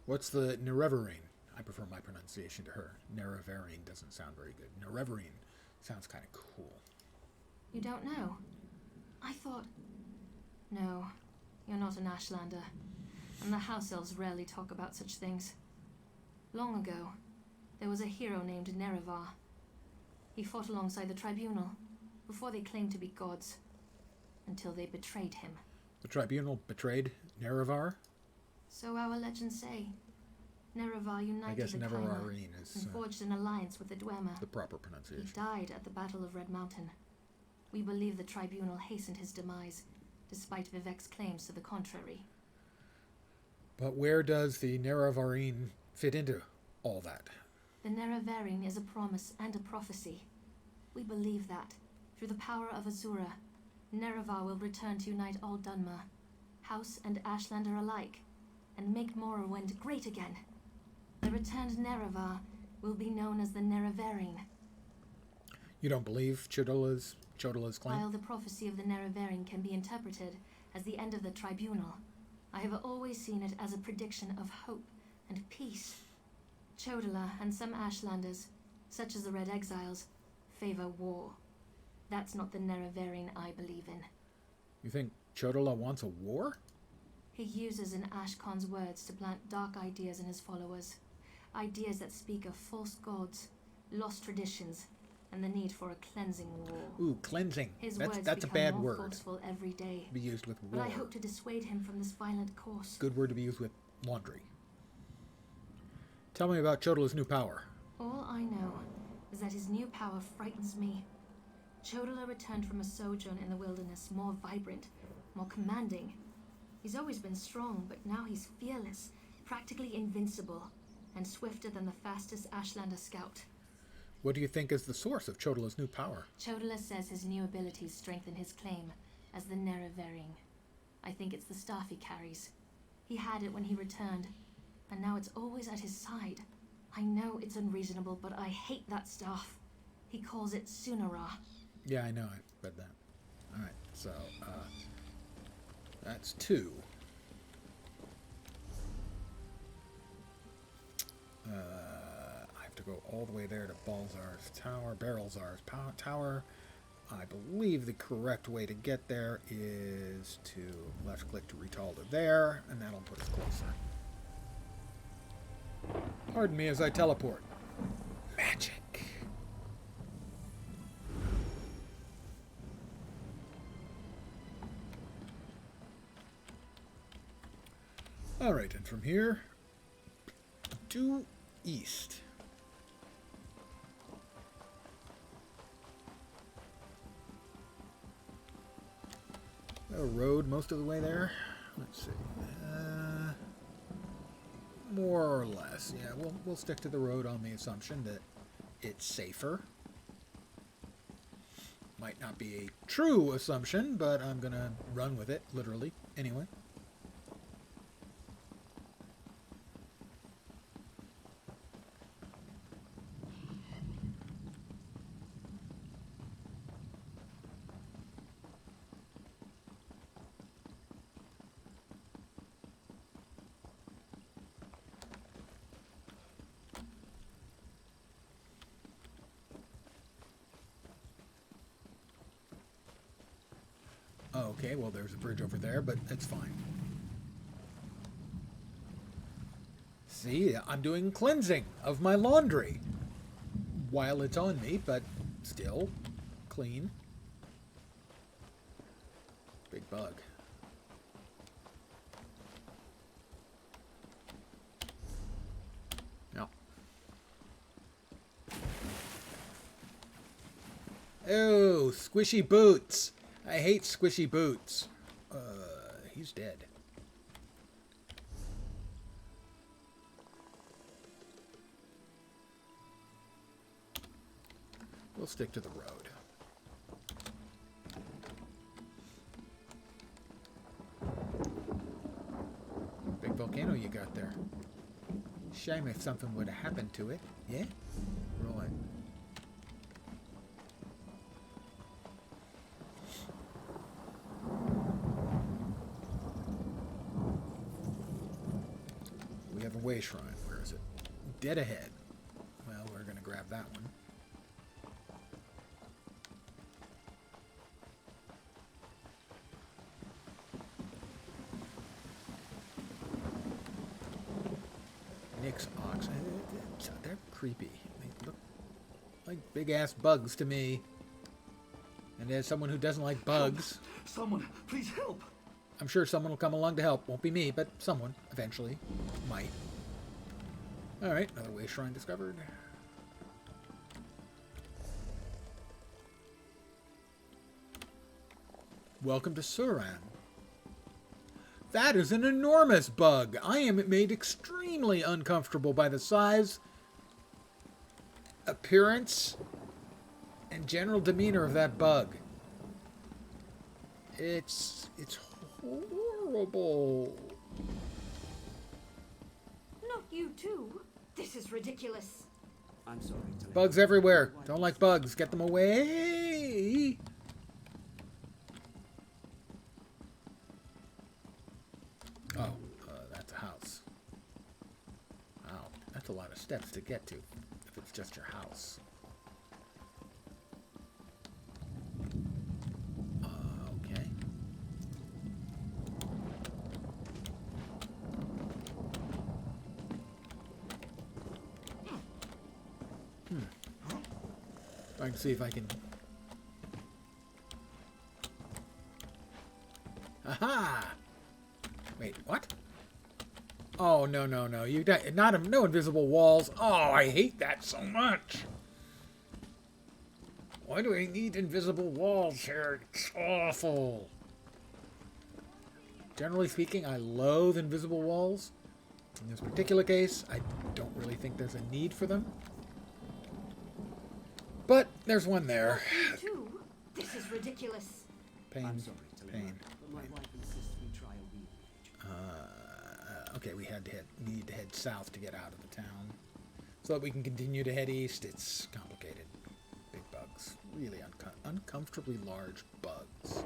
What's the Nerevarine? I prefer my pronunciation to her. Nerevarine doesn't sound very good. Nerevarine sounds kind of cool. You don't know? I thought... No, you're not an Ashlander, and the House Elves rarely talk about such things. Long ago, there was a hero named Nerevar. He fought alongside the Tribunal, before they claimed to be gods, until they betrayed him. The Tribunal betrayed Nerevar? So our legends say. Nerevar united the Nerevarine is and forged an alliance with the Dwemer. the proper pronunciation. He died at the Battle of Red Mountain. We believe the Tribunal hastened his demise, despite Vivek's claims to the contrary. But where does the Nerevarine fit into all that? The Nerevarine is a promise and a prophecy. We believe that, through the power of Azura, Nerevar will return to unite all Dunmer, House and Ashlander alike, and make Morrowind great again. The returned Nerevar will be known as the Nerevarine. You don't believe Chodola's claim? While the prophecy of the Nerevarine can be interpreted as the end of the Tribunal, I have always seen it as a prediction of hope and peace. Chodola and some Ashlanders, such as the Red Exiles, favor war. That's not the Nerevarine I believe in. You think Chodola wants a war? He uses in Ashkon's words to plant dark ideas in his followers. Ideas that speak of false gods, lost traditions, and the need for a cleansing war. Ooh, cleansing. His That's words a become bad more word. forceful every day. To be used with war. But I hope to dissuade him from this violent course. Good word to be used with laundry. Tell me about Chodola's new power. All I know is that his new power frightens me. Chodola returned from a sojourn in the wilderness more vibrant, more commanding. He's always been strong, but now he's fearless, practically invincible, and swifter than the fastest Ashlander scout. What do you think is the source of Chodola's new power? Chodola says his new abilities strengthen his claim as the Nerevarine. I think it's the staff he carries. He had it when he returned, and now it's always at his side. I know it's unreasonable, but I hate that staff. He calls it Sunara. Yeah, I know. I read that. Alright, so, that's 2. I have to go all the way there to Balzar's Tower, Barrelzar's Tower. I believe the correct way to get there is to left-click to retall to there, and that'll put us closer. Pardon me as I teleport. Magic. Alright, and from here, due east. A road most of the way there. Let's see. More or less. Yeah, we'll stick to the road on the assumption that it's safer. Might not be a true assumption, but I'm gonna run with it, literally, anyway. Okay, well, there's a bridge over there, but it's fine. See, I'm doing cleansing of my laundry while it's on me, but still clean. Big bug. No. Oh, squishy boots. I hate squishy boots. He's dead. We'll stick to the road. Big volcano you got there. Shame if something would have happened to it. Yeah? Right. way shrine. Where is it? Dead ahead. Well, we're going to grab that one. Nick's ox. They're creepy. They look like big-ass bugs to me. And as someone who doesn't like bugs... Someone, please help! I'm sure someone will come along to help. Won't be me, but someone, eventually, might. Alright, another way shrine discovered. Welcome to Suran. That is an enormous bug. I am made extremely uncomfortable by the size, appearance, and general demeanor of that bug. It's horrible. Not you too. This is ridiculous. I'm sorry. Bugs everywhere. Don't like bugs. Get them away. Oh, that's a house. Wow, that's a lot of steps to get to if it's just your house. Okay. Trying to see if I can... Aha! Wait, what? Oh, no. You no invisible walls. Oh, I hate that so much. Why do I need invisible walls here? It's awful. Generally speaking, I loathe invisible walls. In this particular case, I don't really think there's a need for them. But there's one there. Not you too. This is ridiculous. Pain. I'm sorry, Pain. but my wife insists we try a wheel. Okay, we need to head south to get out of the town. So that we can continue to head east. It's complicated. Big bugs. Really uncomfortably large bugs.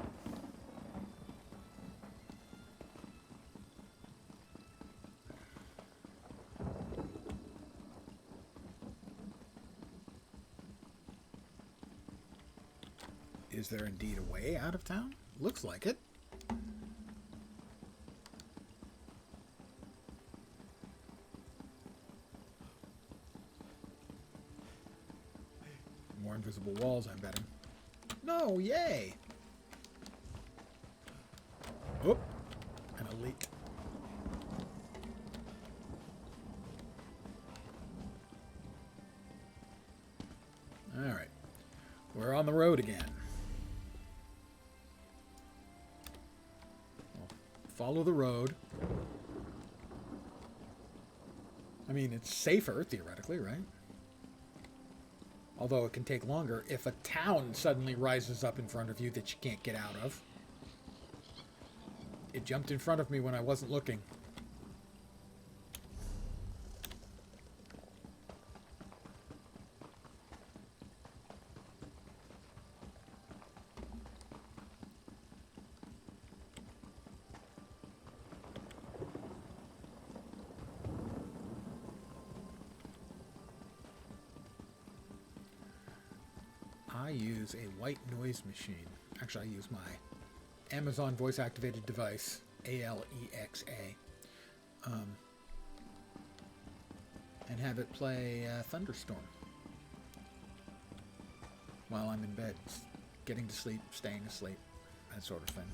Is there indeed a way out of town? Looks like it. More invisible walls, I'm betting. No, yay! Oh, and a leak. Alright. We're on the road again. Follow the road. I mean, it's safer, theoretically, right? Although it can take longer if a town suddenly rises up in front of you that you can't get out of. It jumped in front of me when I wasn't looking. I use a white noise machine. Actually, I use my Amazon voice-activated device, Alexa, and have it play Thunderstorm while I'm in bed, getting to sleep, staying asleep, that sort of thing.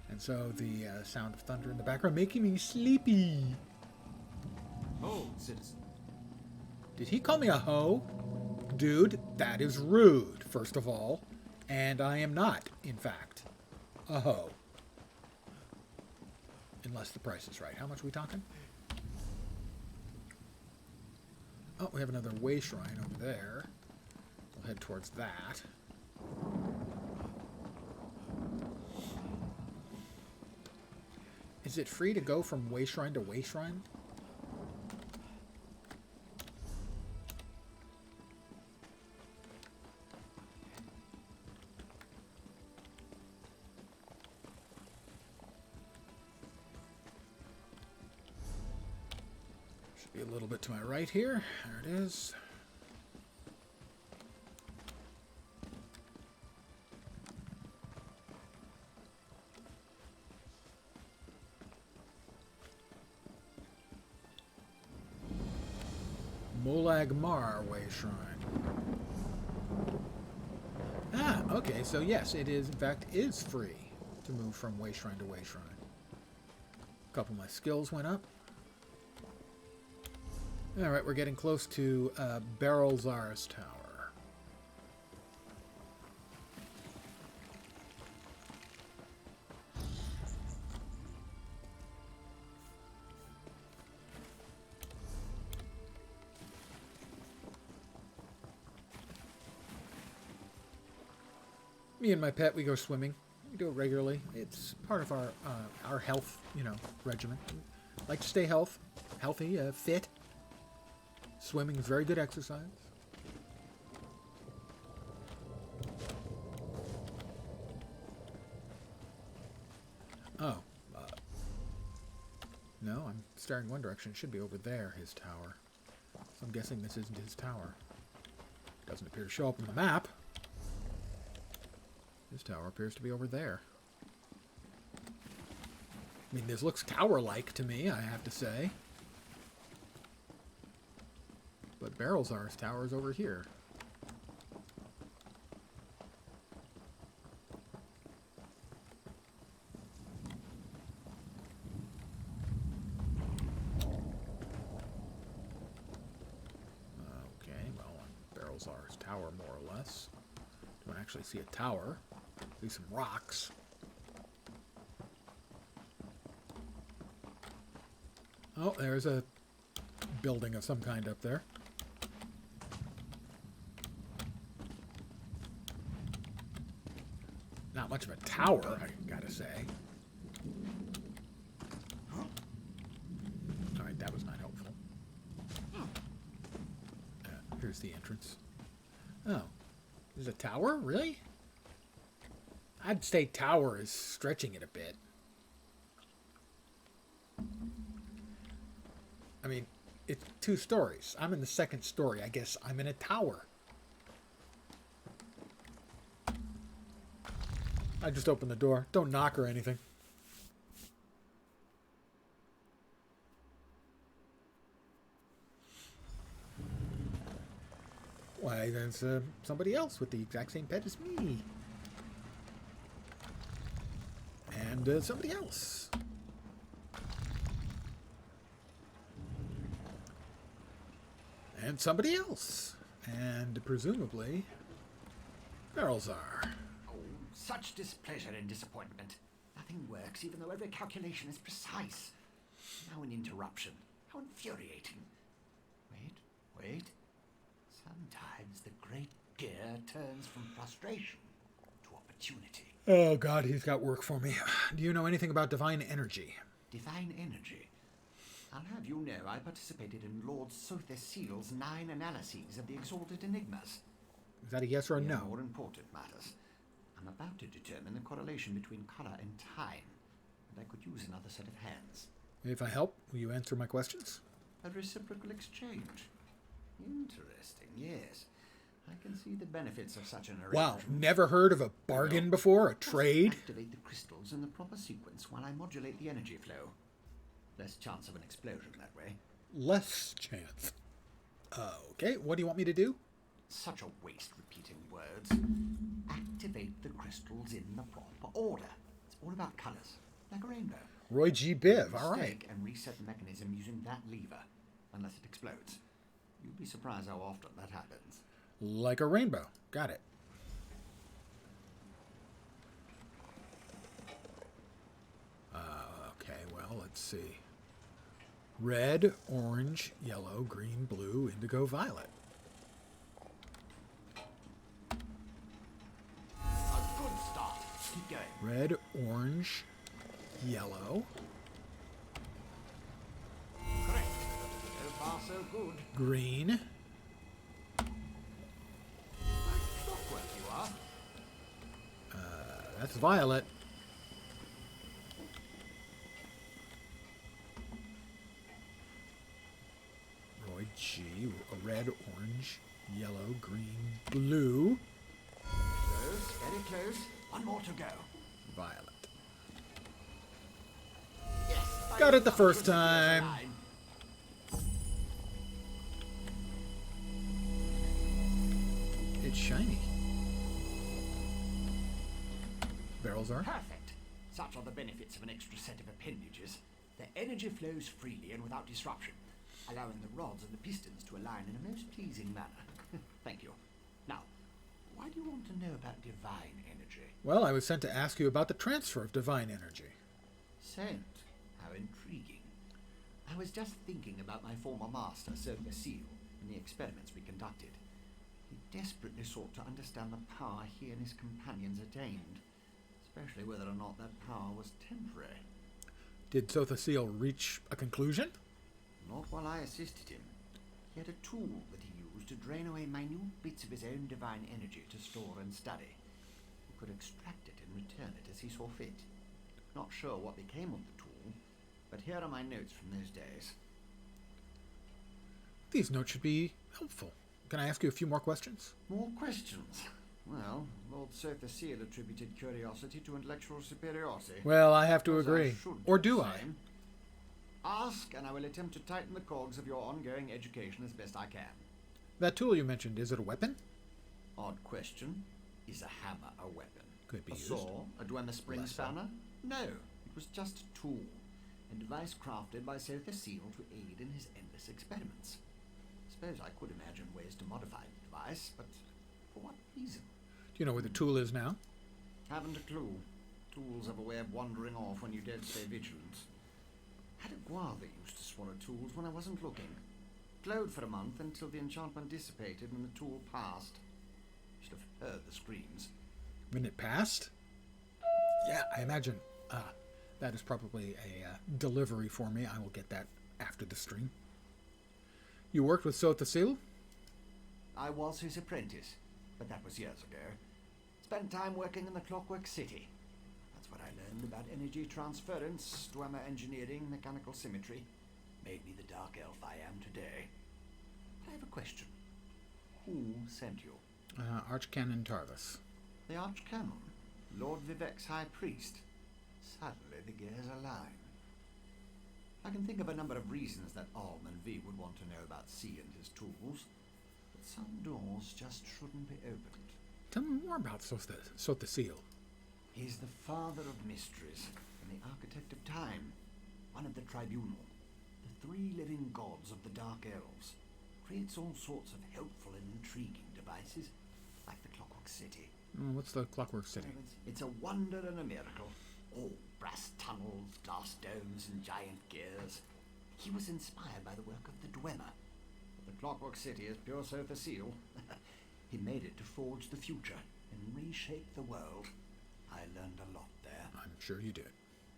And so the sound of thunder in the background making me sleepy. Oh, citizen. Did he call me a hoe? Dude, that is rude, first of all. And I am not, in fact, a hoe. Unless the price is right. How much are we talking? Oh, we have another way shrine over there. We'll head towards that. Is it free to go from way shrine to way shrine? Be a little bit to my right here. There it is. Molag Mar Way Shrine. Ah, okay, so yes, it is, in fact, is free to move from Way Shrine to Way Shrine. A couple of my skills went up. Alright, we're getting close to Barrelzar's Tower. Me and my pet, we go swimming. We do it regularly. It's part of our health, regimen. Like to stay healthy, fit. Swimming is very good exercise. Oh. No, I'm staring one direction. It should be over there, his tower. So I'm guessing this isn't his tower. Doesn't appear to show up on the map. This tower appears to be over there. I mean, this looks tower-like to me, I have to say. But Barrelzar's tower is over here. Okay, well, Barrelzar's tower, more or less. Don't actually see a tower. See some rocks. Oh, there's a building of some kind up there. Not much of a tower, I gotta say. Alright, that was not helpful. Here's the entrance. Oh, there's a tower? Really? I'd say tower is stretching it a bit. I mean, it's 2 stories. I'm in the 2nd story. I guess I'm in a tower. I just opened the door. Don't knock or anything. Why, there's somebody else with the exact same pet as me. And somebody else. And somebody else. And presumably, Barrelzar. Oh, such displeasure and disappointment. Nothing works, even though every calculation is precise. Now an interruption. How infuriating. Wait. Sometimes the great gear turns from frustration to opportunity. Oh, God, he's got work for me. Do you know anything about divine energy? Divine energy? I'll have you know I participated in Lord Sother Seal's 9 analyses of the exalted enigmas. Is that a yes or a no? More important matters. I'm about to determine the correlation between color and time, and I could use another set of hands. If I help, will you answer my questions? A reciprocal exchange. Interesting, yes. I can see the benefits of such an arrangement. Wow, never heard of a bargain before? A trade? Activate the crystals in the proper sequence while I modulate the energy flow. Less chance of an explosion that way. Less chance. Okay, what do you want me to do? Such a waste repeating words. Activate the crystals in the proper order. It's all about colors, like a rainbow. Roy G. Biv, all right. And reset the mechanism using that lever, unless it explodes. You'd be surprised how often that happens. Like a rainbow. Got it. Okay, well, let's see. Red, orange, yellow, green, blue, indigo, violet. A good start. Keep going. Red, orange, yellow. Correct. So far, so good. Green. Clockwork you are. That's violet. orange, yellow, green, blue, Close, very close. One more to go. violet. Yes. Got it the first time. It's shiny. Barrels are. Perfect. Such are the benefits of an extra set of appendages. The energy flows freely and without disruption, allowing the rods and the pistons to align in a most pleasing manner. Thank you. Now, why do you want to know about divine energy? Well, I was sent to ask you about the transfer of divine energy. Sent? How intriguing. I was just thinking about my former master, Sorcerer, and the experiments we conducted. He desperately sought to understand the power he and his companions attained, especially whether or not that power was temporary. Did Sorcerer reach a conclusion? Not while I assisted him. He had a tool that he used to drain away minute bits of his own divine energy to store and study. He could extract it and return it as he saw fit. Not sure what became of the tool, but here are my notes from those days. These notes should be helpful. Can I ask you a few more questions? More questions? Well, Lord Sorcerer attributed curiosity to intellectual superiority. Well, I have to As agree. should Or do do the I? same. Ask, and I will attempt to tighten the cogs of your ongoing education as best I can. That tool you mentioned, is it a weapon? Odd question. Is a hammer a weapon? Could be a used. saw? A Dwemer spring Less so. spanner? No, it was just a tool. A device crafted by Sorcerer to aid in his endless experiments. Suppose I could imagine ways to modify the device, but for what reason? Do you know where the tool is now? Haven't a clue. Tools have a way of wandering off when you don't stay vigilant. Had a guava that used to swallow tools when I wasn't looking. Glowed for a month until the enchantment dissipated and the tool passed. Should have heard the screams. When it passed? Yeah, I imagine. That is probably a delivery for me. I will get that after the stream. You worked with Sorcerer? I was his apprentice, but that was years ago. Spent time working in the Clockwork City. That's what I learned about energy transference, Dwemer engineering, mechanical symmetry. Made me the dark elf I am today. I have a question. Who sent you? Archcanon Tarvis. The Archcanon, Lord Vivek's High Priest. Suddenly the gears align. I can think of a number of reasons that Alm and V would want to know about C and his tools, but some doors just shouldn't be opened. Tell me more about Sorcerer. He's the father of mysteries and the architect of time, one of the tribunal, the three living gods of the Dark Elves. Creates all sorts of helpful and intriguing devices, like the Clockwork City. What's the Clockwork City? It's a wonder and a miracle. All brass tunnels, glass domes, and giant gears. He was inspired by the work of the Dwemer. But the Clockwork City is pure Sorcerer. He made it to forge the future and reshape the world. I learned a lot there. I'm sure you did.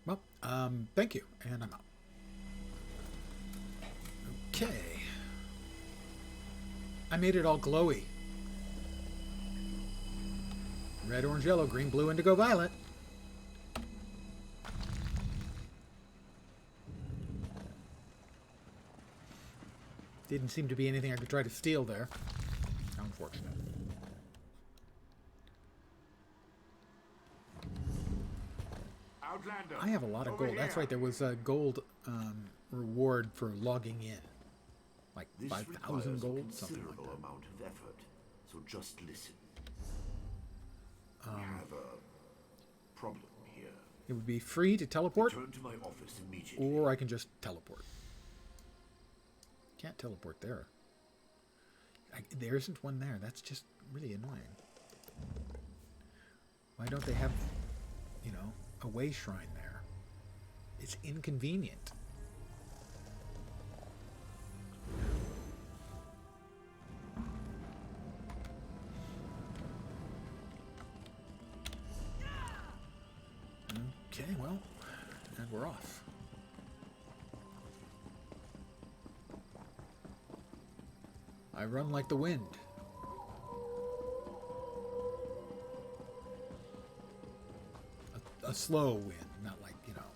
Well, thank you, and I'm out. Okay. I made it all glowy. Red, orange, yellow, green, blue, indigo, violet. Didn't seem to be anything I could try to steal there. How unfortunate. Outlander, I have a lot of over gold. That's here. right, there was a gold reward for logging in. Like This 5,000 requires gold, a something like considerable that. amount of effort, so just listen. We have a problem here. It would be free to teleport, Return to my office immediately. or I can just teleport. Can't teleport there. There isn't one there. That's just really annoying. Why don't they have, you know, a way shrine there? It's inconvenient. Okay, well, and we're off. I run like the wind. A slow wind, not like, you know,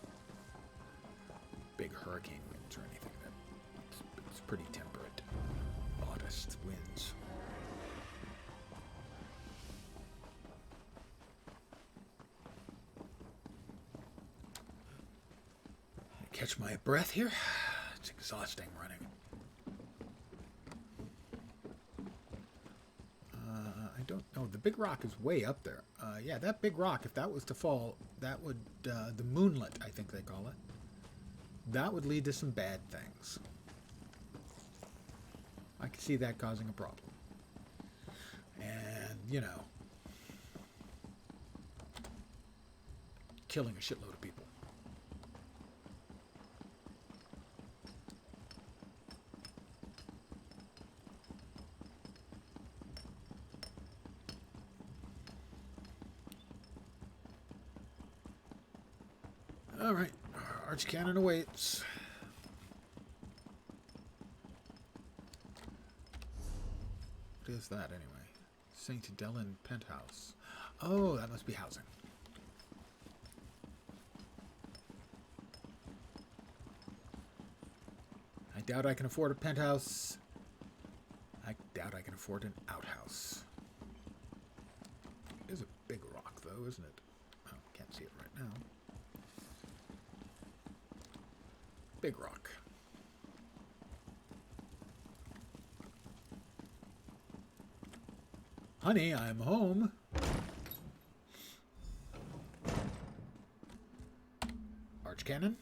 big hurricane winds or anything. It's pretty temperate, modest. West wins. Catch my breath here. It's exhausting running. I don't know. The big rock is way up there. Yeah, that big rock, if that was to fall, that would, the moonlet, I think they call it, that would lead to some bad things. I could see that causing a problem. And, you know, killing a shitload of people. All right, Archcannon awaits. What is that anyway? St. Dellen penthouse. Oh, that must be housing. I doubt I can afford a penthouse. I doubt I can afford an outhouse. It is a big rock though, isn't it? Oh, can't see it right now. Big rock. Honey, I'm home. Archcannon?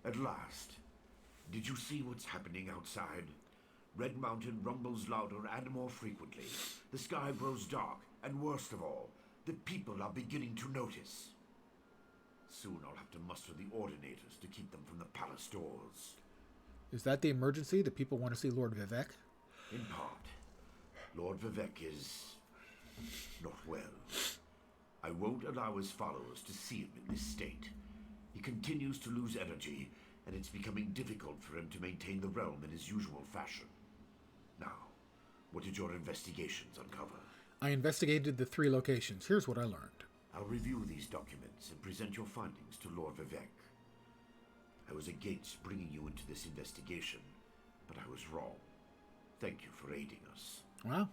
At last. Did you see what's happening outside? Red Mountain rumbles louder and more frequently. The sky grows dark, and worst of all, the people are beginning to notice. Soon I'll have to muster the ordinators to keep them from the palace doors. Is that the emergency? The people want to see Lord Vivek? In part. Lord Vivek is not well. I won't allow his followers to see him in this state. He continues to lose energy, and it's becoming difficult for him to maintain the realm in his usual fashion. Now, what did your investigations uncover? I investigated the 3 locations. Here's what I learned. I'll review these documents and present your findings to Lord Vivek. I was against bringing you into this investigation, but I was wrong. Thank you for aiding us. Well,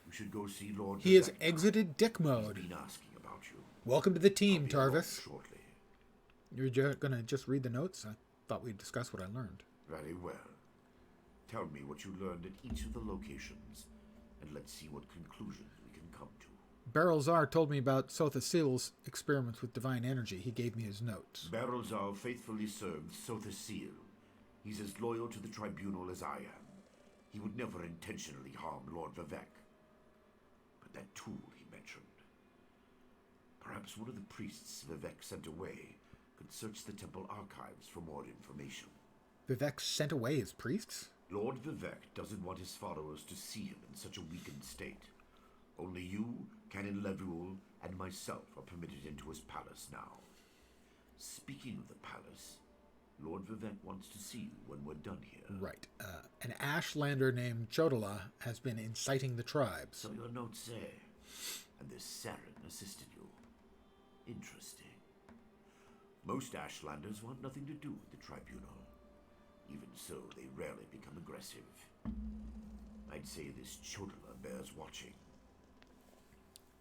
you should go see Lord he Vivek has exited dick mode. He's been asking about you. Welcome to the team, I'll be Tarvis. along shortly. You're going to just read the notes? I thought we'd discuss what I learned. Very well. Tell me what you learned at each of the locations, and let's see what conclusions we can come to. Barrelzar told me about Sothasil's experiments with divine energy. He gave me his notes. Barrelzar faithfully served Sothasil. He's as loyal to the tribunal as I am. He would never intentionally harm Lord Vivek. But that tool he mentioned. Perhaps one of the priests Vivek sent away could search the temple archives for more information. Vivek sent away his priests? Lord Vivek doesn't want his followers to see him in such a weakened state. Only you, Canon Levuel, and myself are permitted into his palace now. Speaking of the palace, Lord Vivek wants to see you when we're done here. Right. An Ashlander named Chodola has been inciting the tribes. So your notes say. And this Saren assisted you. Interesting. Most Ashlanders want nothing to do with the tribunal. Even so, they rarely become aggressive. I'd say this Chodola bears watching.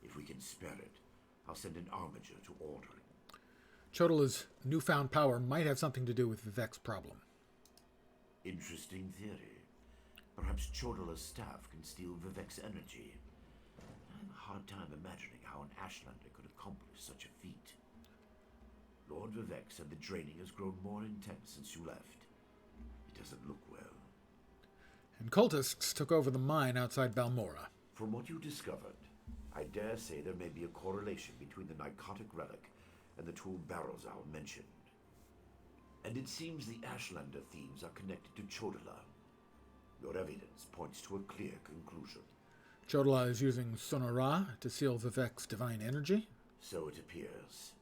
If we can spare it, I'll send an armiger to order it. Chodola's newfound power might have something to do with Vivek's problem. Interesting theory. Perhaps Chodola's staff can steal Vivek's energy. I have a hard time imagining how an Ashlander could accomplish such a feat. Lord Vivek said the draining has grown more intense since you left. It doesn't look well. And cultists took over the mine outside Balmora. From what you discovered, I dare say there may be a correlation between the Nicotic relic and the tool Barrelzal mentioned. And it seems the Ashlander thieves are connected to Chodola. Your evidence points to a clear conclusion. Chodola is using Sonora to seal Vivek's divine energy? So it appears.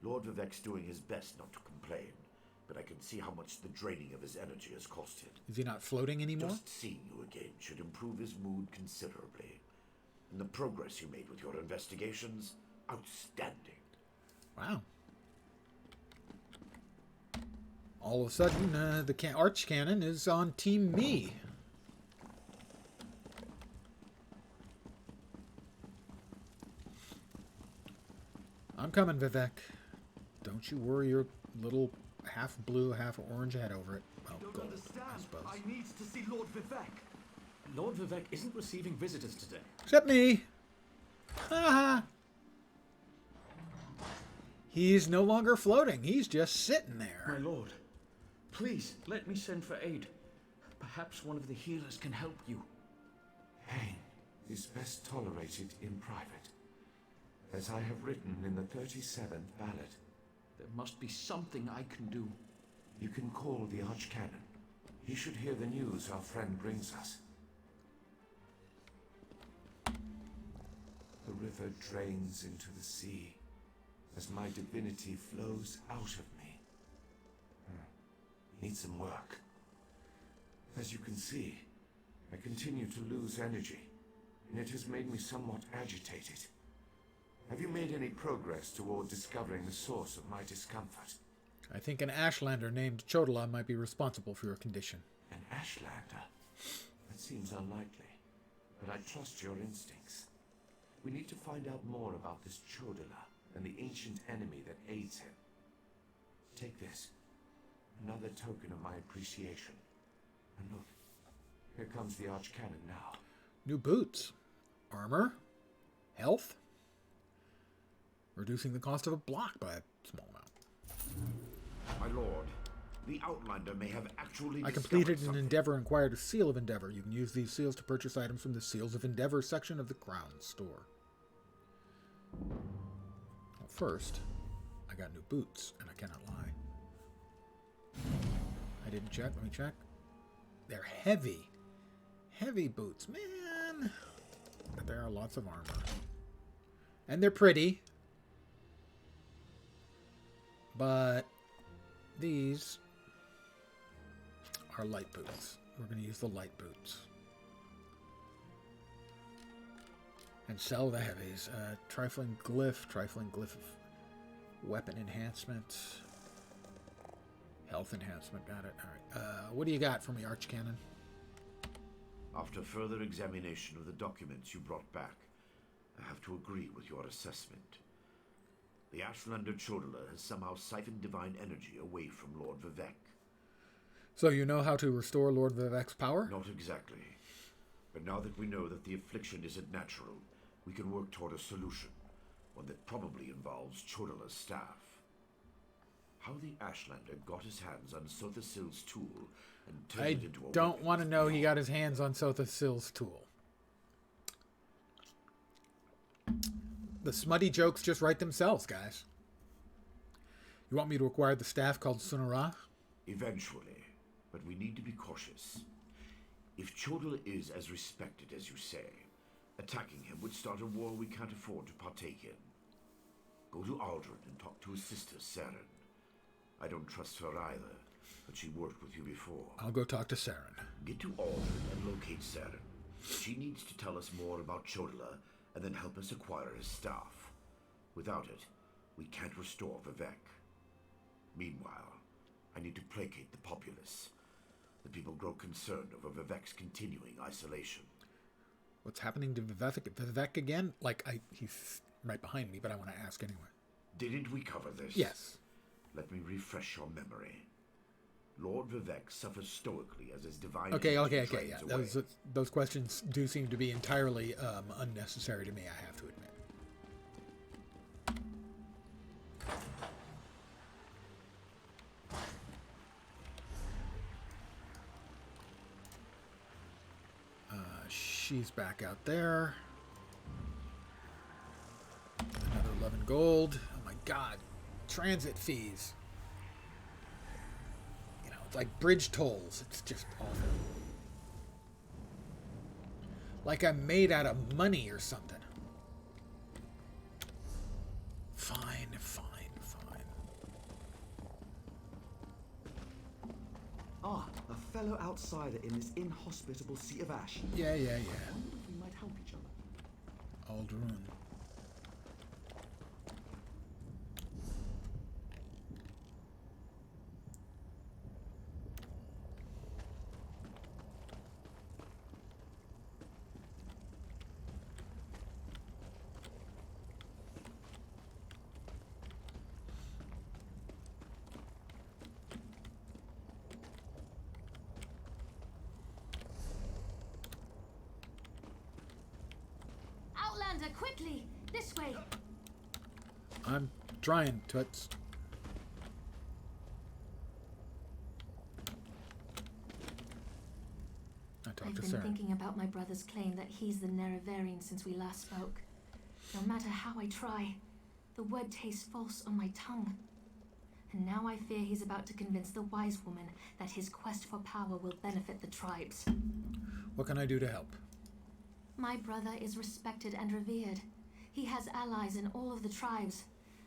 Lord Vivek's doing his best not to complain, but I can see how much the draining of his energy has cost him. Is he not floating anymore? Just seeing you again should improve his mood considerably. And the progress you made with your investigations, outstanding. Wow. All of a sudden, the Archcannon is on Team Me. I'm coming, Vivek. Don't you worry your little half blue, half orange head over it. Well, Don't gold, understand. I suppose. I need to see Lord Vivek. Lord Vivek isn't receiving visitors today. Except me. Haha. He's no longer floating. He's just sitting My there. lord, please let me send for aid. Perhaps one of the healers can help you. Pain is best tolerated in private, as I have written in the 37th ballad. There must be something I can do. You can call the Archcanon. He should hear the news our friend brings us. The river drains into the sea as my divinity flows out of me. Need some work. As you can see, I continue to lose energy, and it has made me somewhat agitated. Have you made any progress toward discovering the source of my discomfort? I think an Ashlander named Chodala might be responsible for your condition. An Ashlander? That seems unlikely, but I trust your instincts. We need to find out more about this Chodala and the ancient enemy that aids him. Take this. Another token of my appreciation. And look, here comes the Archcanon now. New boots. Armor. Health. Reducing the cost of a block by a small amount. My lord, the Outlander may have actually I discovered completed an something. Endeavor and acquired a Seal of Endeavor. You can use these seals to purchase items from the Seals of Endeavor section of the Crown store. Well, first, I got new boots, and I cannot lie. I didn't check. Let me check. They're heavy. Heavy boots, man. But there are lots of armor. And they're pretty. But these are light boots. We're going to use the light boots. And sell the heavies. Trifling glyph of weapon enhancement. Health enhancement, got it. Alright. What do you got for me, Archcanon? After further examination of the documents you brought back, I have to agree with your assessment. The Ashlander Chodala has somehow siphoned divine energy away from Lord Vivek. So you know how to restore Lord Vivek's power? Not exactly. But now that we know that the affliction isn't natural, we can work toward a solution. One that probably involves Chodala's staff. How the Ashlander got his hands on Sothasil's tool and turned it into a don't weapon want to is know he beyond. got his hands on Sothasil's tool. The smutty jokes just write themselves, guys. You want me to acquire the staff called Sunara? Eventually, but we need to be cautious. If Chodala is as respected as you say, attacking him would start a war we can't afford to partake in. Go to Aldrin and talk to his sister, Saren. I don't trust her either, but she worked with you before. I'll go talk to Saren. Get to Aldrin and locate Saren. She needs to tell us more about Chodala and then help us acquire his staff. Without it, we can't restore Vivek. Meanwhile, I need to placate the populace. The people grow concerned over Vivek's continuing isolation. What's happening to Vivek again? He's right behind me, but I want to ask anyway. Didn't we cover this? Yes. Let me refresh your memory. Lord Vivek suffers stoically as his divine Okay, energy yeah. drains away. Those questions do seem to be entirely unnecessary to me, I have to admit. She's back out there. Another 11 gold. Oh my god. Transit fees. You know, it's like bridge tolls. It's just awful. Like I'm made out of money or something. Fine. Ah, a fellow outsider in this inhospitable Sea of Ash. Yeah. I wonder if we might help each other. Aldrun. Ashlander, quickly! This way! I'm trying, Toots. I've been thinking about my brother's claim that he's the Nerevarine since we last spoke. No matter how I try, the word tastes false on my tongue. And now I fear he's about to convince the wise woman that his quest for power will benefit the tribes. What can I do to help? My brother is respected and revered. He has allies in all of the tribes,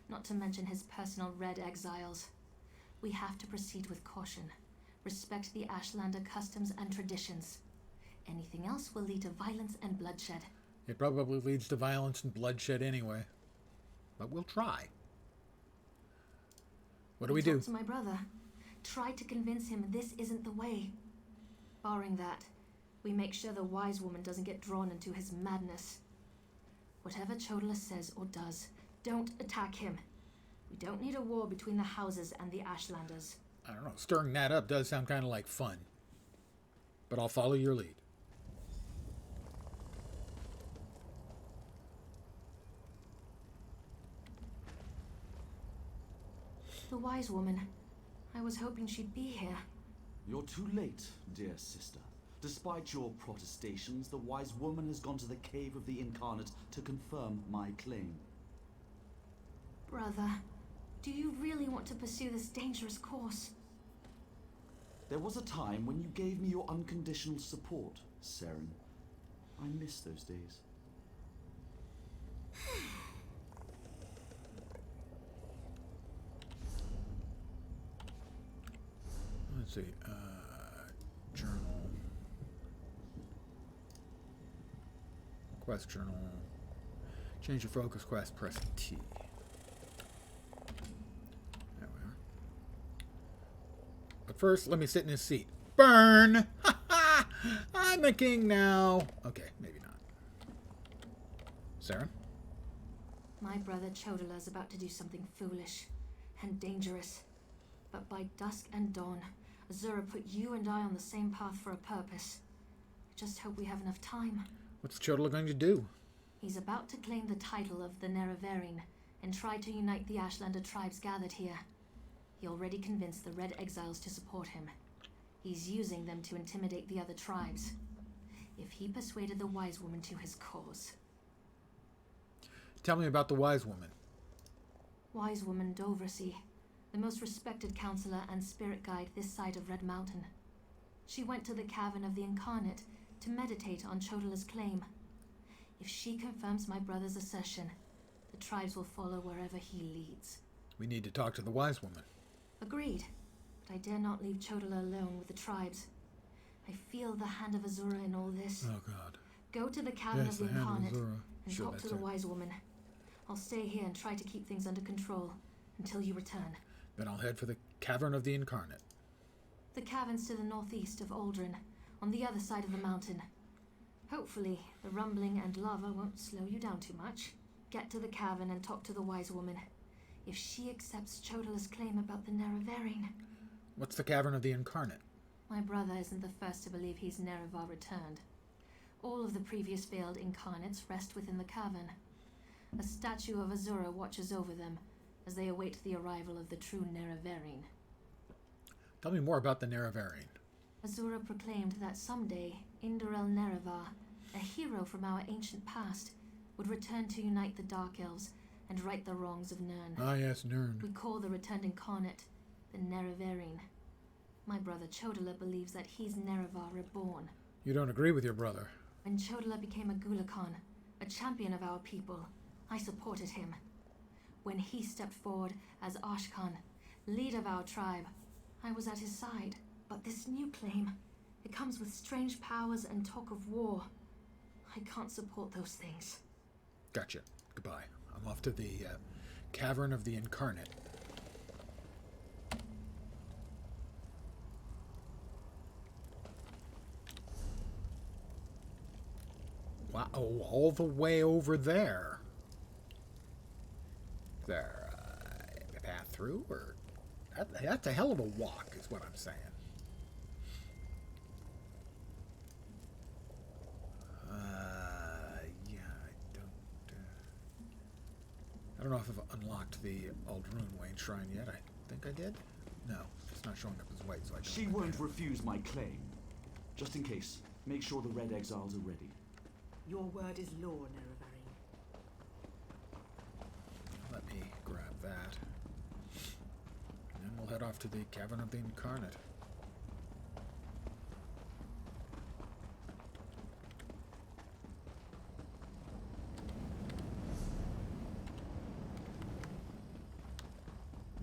not to mention his personal Red Exiles. We have to proceed with caution. Respect the Ashlander customs and traditions. Anything else will lead to violence and bloodshed. It probably leads to violence and bloodshed anyway. But we'll try. What do we do? Talk to my brother. Try to convince him this isn't the way. Barring that, we make sure the wise woman doesn't get drawn into his madness. Whatever Chodala says or does, don't attack him. We don't need a war between the houses and the Ashlanders. I don't know. Stirring that up does sound kind of like fun. But I'll follow your lead. The wise woman. I was hoping she'd be here. You're too late, dear sister. Despite your protestations, the wise woman has gone to the cave of the incarnate to confirm my claim. Brother, do you really want to pursue this dangerous course? There was a time when you gave me your unconditional support, Seren. I miss those days. Let's see. Journal. Quest journal. Change your focus quest. Press T. There we are. But first, let me sit in his seat. Burn! Ha ha! I'm the king now. Okay, maybe not. Sarah? My brother Chodala is about to do something foolish and dangerous. But by dusk and dawn, Azura put you and I on the same path for a purpose. I just hope we have enough time. What's Chodala going to do? He's about to claim the title of the Nerevarine and try to unite the Ashlander tribes gathered here. He already convinced the Red Exiles to support him. He's using them to intimidate the other tribes. If he persuaded the wise woman to his cause. Tell me about the wise woman. Wise woman Dovrasi, the most respected counselor and spirit guide this side of Red Mountain. She went to the Cavern of the Incarnate to meditate on Chodala's claim. If she confirms my brother's assertion, the tribes will follow wherever he leads. We need to talk to the wise woman. Agreed, but I dare not leave Chodala alone with the tribes. I feel the hand of Azura in all this. Oh, God. Go to the Cavern Yes, of the Incarnate and sure, talk to the wise woman. I'll stay here and try to keep things under control until you return. Then I'll head for the Cavern of the Incarnate. The cavern's to the northeast of Aldrin, on the other side of the mountain. Hopefully, the rumbling and lava won't slow you down too much. Get to the cavern and talk to the wise woman. If she accepts Chodala's claim about the Nerevarine... What's the Cavern of the Incarnate? My brother isn't the first to believe he's Nerevar returned. All of the previous failed incarnates rest within the cavern. A statue of Azura watches over them as they await the arrival of the true Nerevarine. Tell me more about the Nerevarine. Azura proclaimed that someday Indorel Nerevar, a hero from our ancient past, would return to unite the Dark Elves and right the wrongs of Nirn. Ah, yes, Nirn. We call the returned incarnate the Nerevarine. My brother Chodala believes that he's Nerevar reborn. You don't agree with your brother. When Chodala became a Gulakan, a champion of our people, I supported him. When he stepped forward as Ashkan, leader of our tribe, I was at his side. But this new claim, it comes with strange powers and talk of war. I can't support those things. Gotcha. Goodbye. I'm off to the Cavern of the Incarnate. Wow, all the way over there. Is there a path through? Or that's a hell of a walk, is what I'm saying. Yeah, I don't... don't know if I've unlocked the Aldrune Wayne Shrine yet. I think I did. No, it's not showing up as white, so I don't. She won't refuse my claim. Just in case, make sure the Red Exiles are ready. Your word is law, Nerevarine. Let me grab that. And then we'll head off to the Cavern of the Incarnate.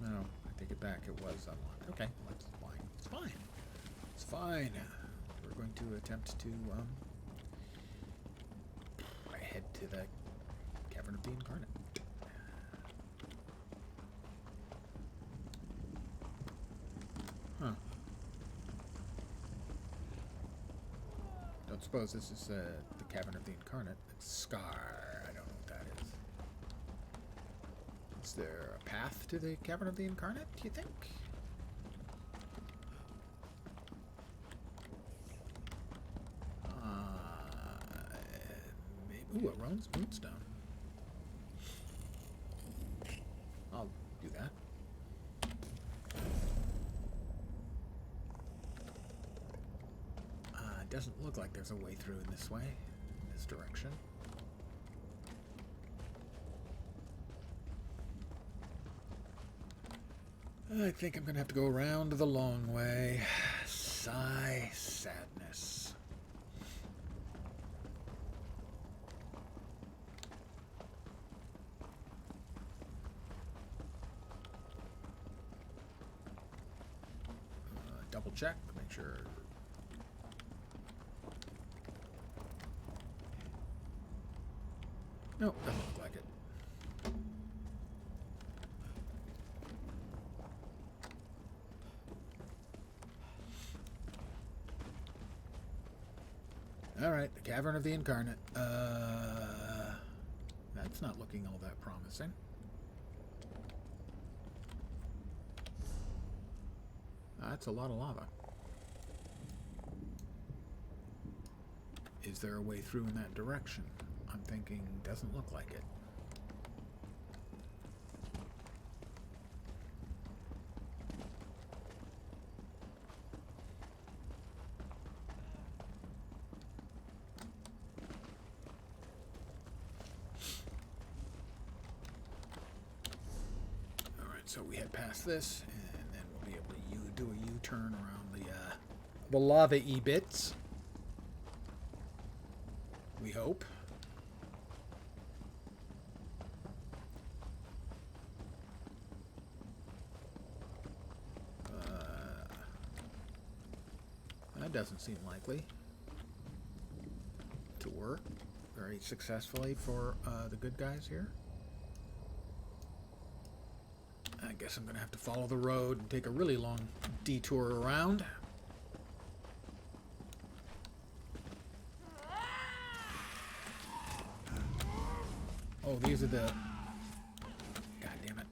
No, I take it back. It was unlocked. Okay, well, that's fine. It's fine. It's fine. We're going to attempt to head to the Cavern of the Incarnate. Huh. Don't suppose this is the Cavern of the Incarnate. It's Scar. I don't know what that is. Is there a path to the Cavern of the Incarnate, do you think? Maybe. Ooh, a moonstone. I'll do that. It doesn't look like there's a way through in this way, in this direction. I think I'm going to have to go around the long way. Sigh, sadness. Double check, make sure. Nope, doesn't look like it. Alright, the Cavern of the Incarnate. That's not looking all that promising. That's a lot of lava. Is there a way through in that direction? I'm thinking, doesn't look like it. So we head past this, and then we'll be able to do a U-turn around the lava-y bits. We hope. That doesn't seem likely to work very successfully for the good guys here. I guess I'm going to have to follow the road and take a really long detour around. Oh, these are the... God damn it.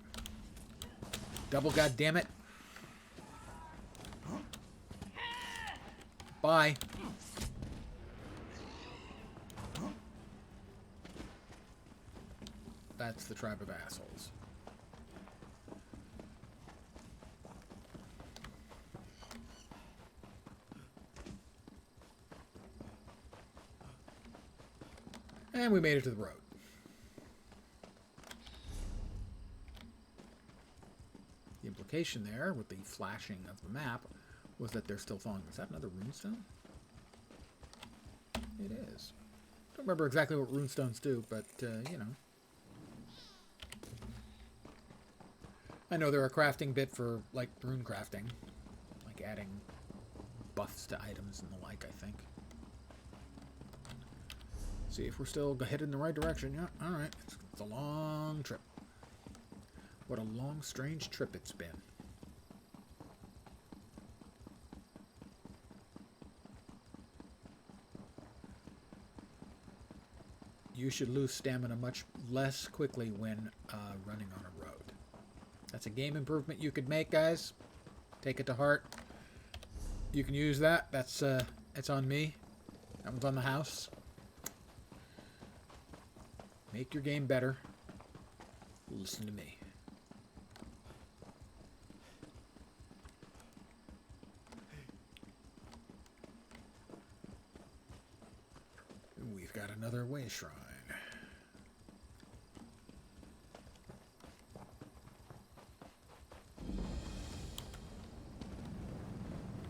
Double god damn it. Bye. That's the tribe of assholes. And we made it to the road. The implication there, with the flashing of the map, was that they're still thawing. Is that another runestone? It is. Don't remember exactly what runestones do, but, you know. I know they're a crafting bit for, like, rune crafting. Like adding buffs to items and the like, I think. See if we're still headed in the right direction. Yeah, alright. It's a long trip. What a long, strange trip it's been. You should lose stamina much less quickly when running on a road. That's a game improvement you could make, guys. Take it to heart. You can use that. That's it's on me. That one's on the house. Make your game better. Listen to me. We've got another way shrine.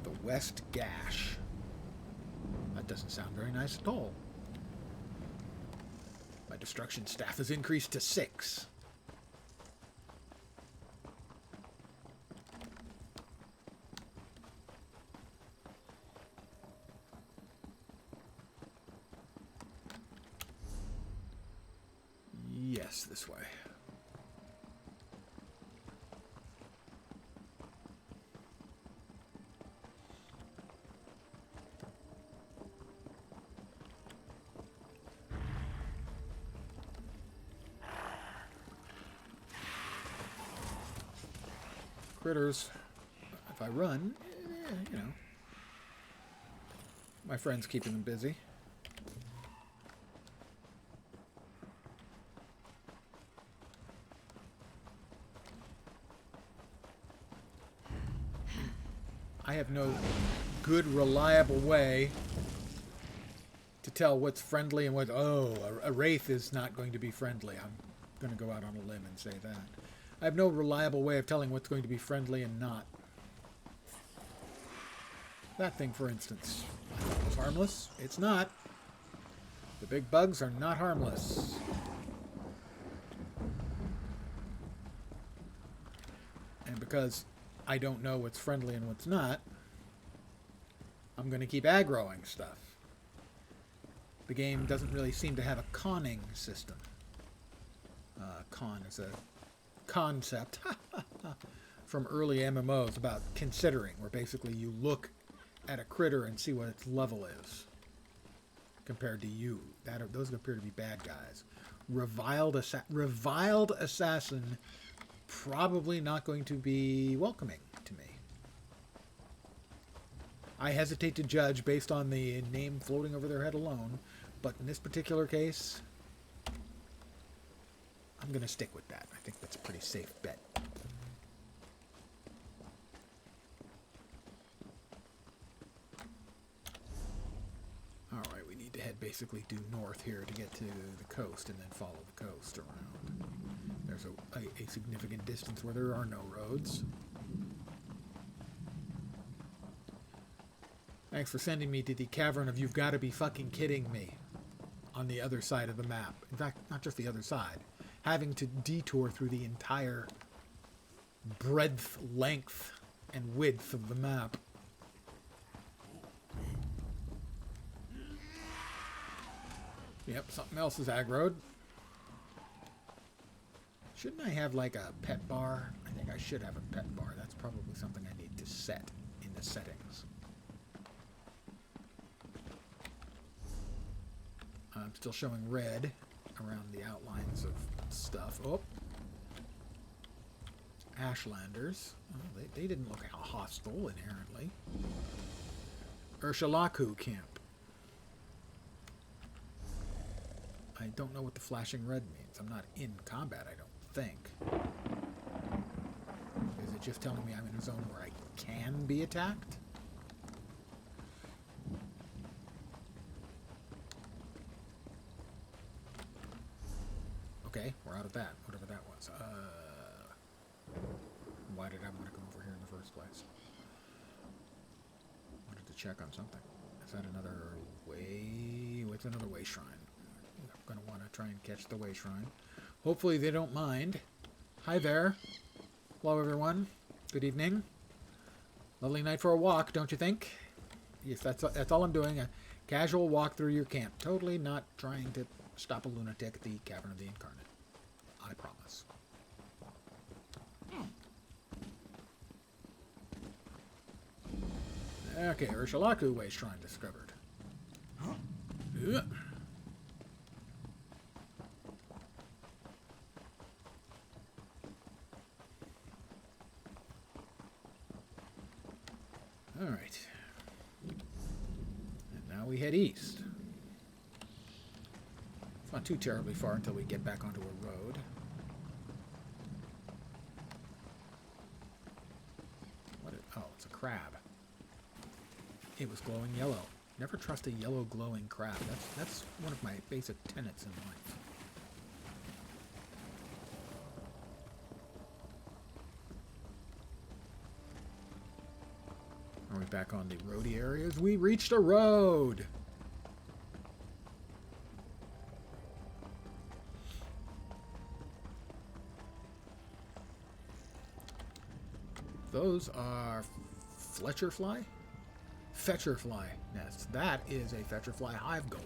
The West Gash. That doesn't sound very nice at all. My destruction staff has increased to 6. Yes, this way. Critters. If I run, you know, my friend's keeping them busy. I have no good, reliable way to tell what's friendly and what... Oh, a wraith is not going to be friendly. I'm going to go out on a limb and say that. I have no reliable way of telling what's going to be friendly and not. That thing, for instance, I thought it was harmless. It's not. The big bugs are not harmless. And because I don't know what's friendly and what's not, I'm going to keep aggroing stuff. The game doesn't really seem to have a conning system. Con is a concept from early MMOs about considering, where basically you look at a critter and see what its level is compared to you. Those appear to be bad guys. Reviled assassin, probably not going to be welcoming to me. I hesitate to judge based on the name floating over their head alone, but in this particular case, I'm going to stick with that. I think that's a pretty safe bet. Alright, we need to head basically due north here to get to the coast and then follow the coast around. There's a significant distance where there are no roads. Thanks for sending me to the cavern of You've Got to Be Fucking Kidding Me on the other side of the map. In fact, not just the other side. Having to detour through the entire breadth, length, and width of the map. Yep, something else is aggroed. Shouldn't I have like a pet bar? I think I should have a pet bar. That's probably something I need to set in the settings. I'm still showing red around the outlines of stuff. Oh. Ashlanders. Oh, they didn't look hostile inherently. Urshalaku camp. I don't know what the flashing red means. I'm not in combat, I don't think. Is it just telling me I'm in a zone where I can be attacked? Okay, we're out of that, whatever that was. Why did I want to come over here in the first place? Wanted to check on something. Is that another way? What's another way shrine? I'm going to want to try and catch the way shrine. Hopefully they don't mind. Hi there. Hello, everyone. Good evening. Lovely night for a walk, don't you think? Yes, that's all I'm doing. A casual walk through your camp. Totally not trying to stop a lunatic at the Cavern of the Incarnate. I promise. Okay, Urshalaku Way Shrine discovered. Yeah. All right. And now we head east. It's not too terribly far until we get back onto a road. it's a crab. It was glowing yellow. Never trust a yellow glowing crab. That's one of my basic tenets in life. Are we back on the roady areas? We reached a road! Those are Fletcher fly? Fetcher fly nests. That is a Fetcher fly hive golem.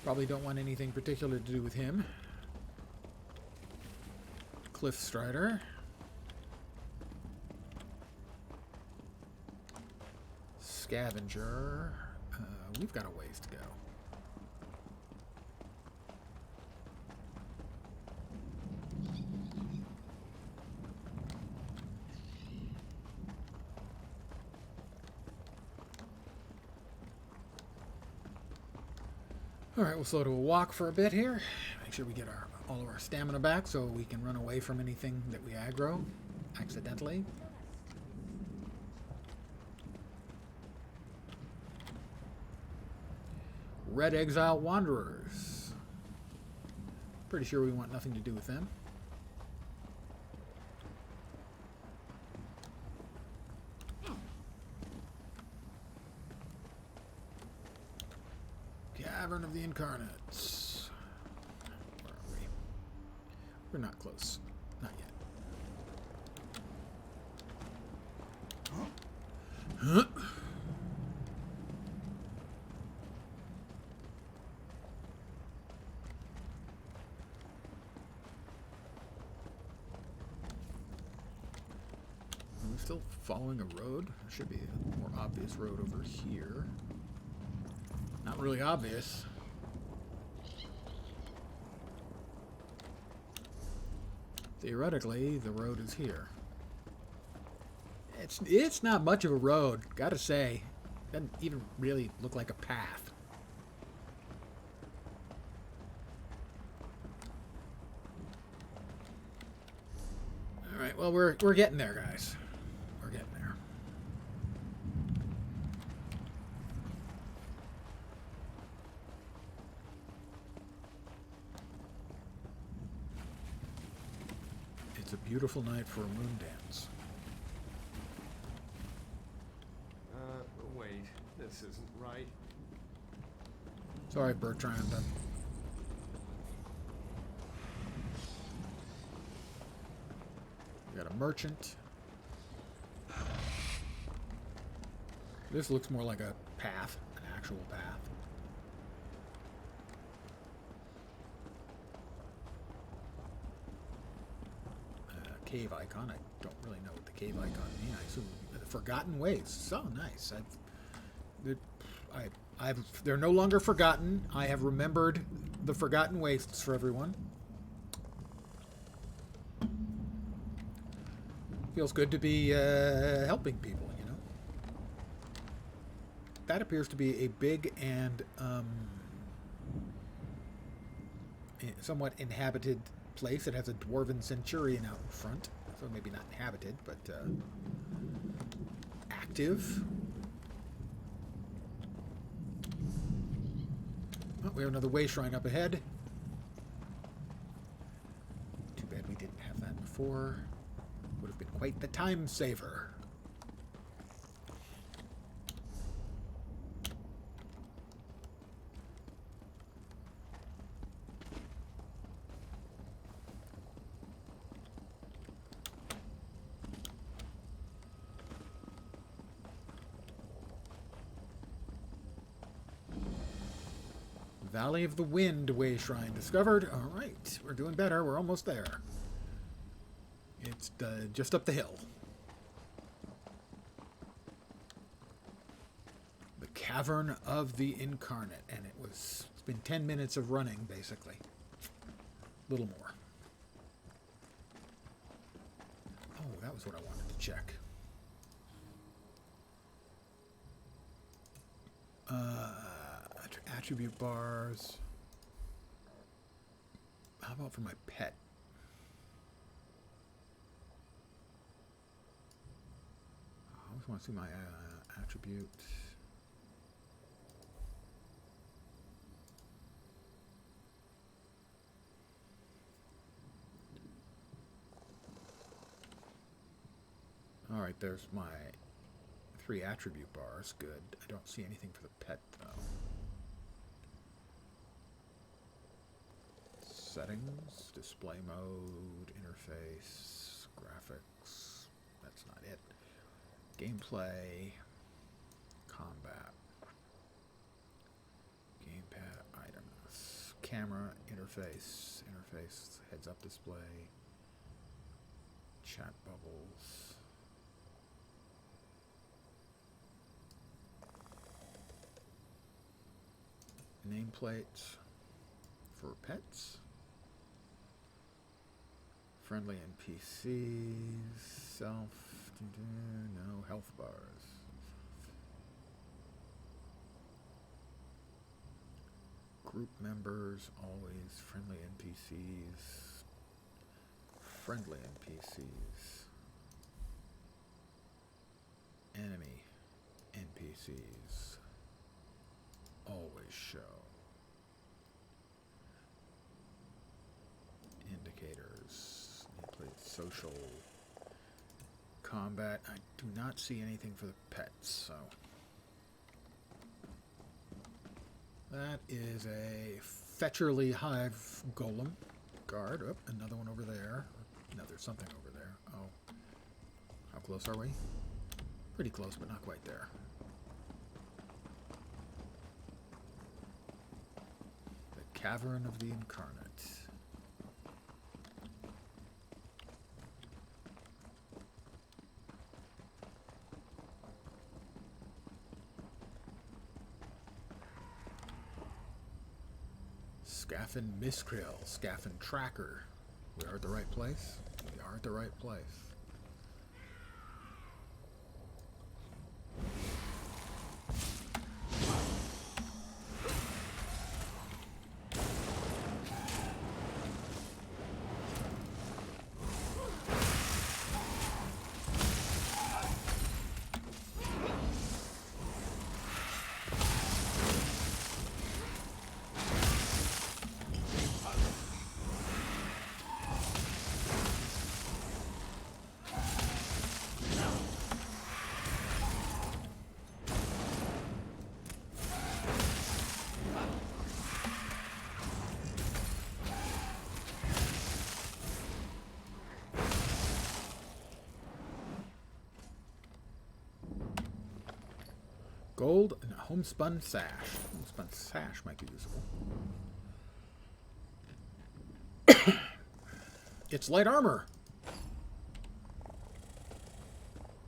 Probably don't want anything particular to do with him. Cliff Strider. Scavenger. We've got a ways to go. Alright, we'll slow to a walk for a bit here. Make sure we get all of our stamina back so we can run away from anything that we aggro accidentally. Red Exile Wanderers. Pretty sure we want nothing to do with them. Cavern of the Incarnates. Where are we? We're not close. Not yet. Huh? Are we still following a road? There should be a more obvious road over here. Not really obvious. Theoretically, the road is here. It's not much of a road, gotta say. Doesn't even really look like a path. All right, well we're getting there, guys. We're getting there. It's a beautiful night for a moon dance. Wait, this isn't right. Sorry, Bertrand. We got a merchant. This looks more like a path, an actual path. Cave icon. I don't really know what the cave icon means. I assume the Forgotten Ways. So nice. They're no longer forgotten. I have remembered the Forgotten Wastes for everyone. Feels good to be helping people, you know. That appears to be a big and somewhat inhabited place. It has a dwarven centurion out in front, so maybe not inhabited, but active. Oh, we have another way shrine up ahead. Too bad we didn't have that before. Would have been quite the time saver. Valley of the Wind way shrine discovered. All right, we're doing better. We're almost there. It's just up the hill. The Cavern of the Incarnate, and it's been 10 minutes of running, basically. A little more. Oh, that was what I wanted to check. Attribute bars. How about for my pet? want to see my attribute. All right, there's my 3 attribute bars. Good. I don't see anything for the pet, though. Settings, display mode, interface, graphics. That's not it. Gameplay, combat, gamepad items, camera, interface, heads-up display, chat bubbles. Nameplates for pets. Friendly NPCs. Self. No health bars. Group members. Always friendly NPCs. Friendly NPCs. Enemy NPCs. Always show. Indicators. Social. Combat. I do not see anything for the pets, so. That is a Fetcherly Hive Golem guard. Oh, another one over there. No, there's something over there. Oh. How close are we? Pretty close, but not quite there. The Cavern of the Incarnate. Scaffin Miscrill, Scaffin Tracker. We are at the right place. We are at the right place. Gold and a homespun sash. Homespun sash might be useful. It's light armor.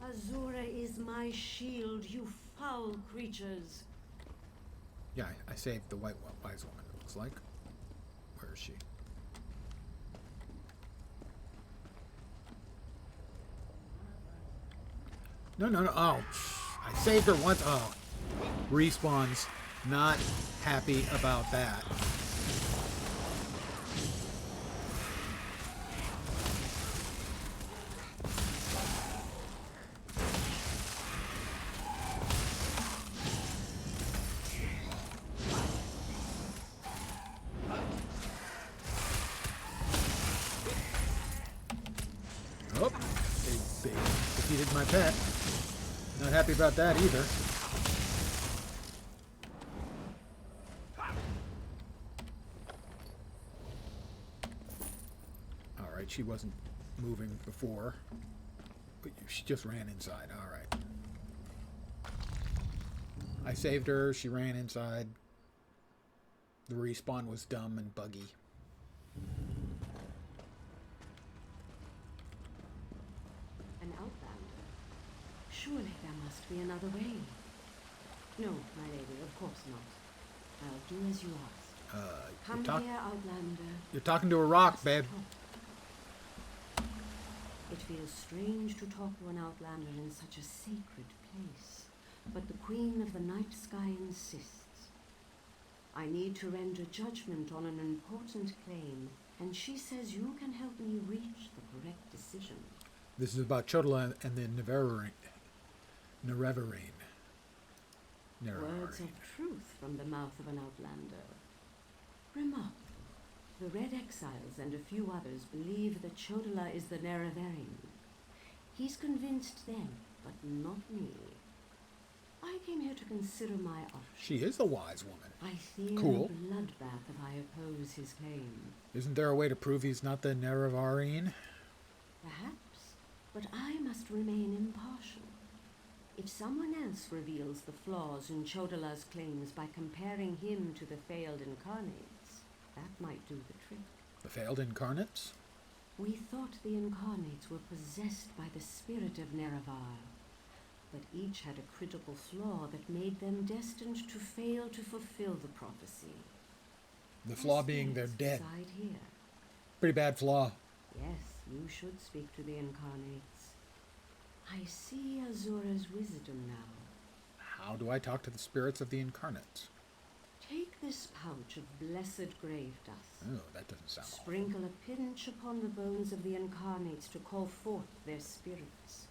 Azura is my shield, you foul creatures. Yeah, I saved the wise woman, it looks like. Where is she? No. Oh, I saved her once. Oh, respawns. Not happy about that. Oh, they defeated my pet. Not happy about that either. Alright, she wasn't moving before. But she just ran inside. Alright. I saved her. She ran inside. The respawn was dumb and buggy. An outlander? Surely there must be another way. No, my lady, of course not. I'll do as you asked. Come here, outlander. You're talking to a rock, babe. It feels strange to talk to an outlander in such a sacred place, but the Queen of the Night Sky insists. I need to render judgment on an important claim, and she says you can help me reach the correct decision. This is about Chodala and the Nerevarine. Words of truth from the mouth of an outlander. Remarkable. The Red Exiles and a few others believe that Chodola is the Nerevarine. He's convinced them, but not me. I came here to consider my options. She is a wise woman. I fear Cool. a bloodbath if I oppose his claim. Isn't there a way to prove he's not the Nerevarine? Perhaps, but I must remain impartial. If someone else reveals the flaws in Chodola's claims by comparing him to the failed incarnates, that might do the trick. The failed incarnates? We thought the incarnates were possessed by the spirit of Nerevar, but each had a critical flaw that made them destined to fail to fulfill the prophecy. The flaw being they're dead. Reside here. Pretty bad flaw. Yes, you should speak to the incarnates. I see Azora's wisdom now. How do I talk to the spirits of the incarnates? Take this pouch of blessed grave dust. Oh, that doesn't sound awful. Sprinkle a pinch upon the bones of the incarnates to call forth their spirits.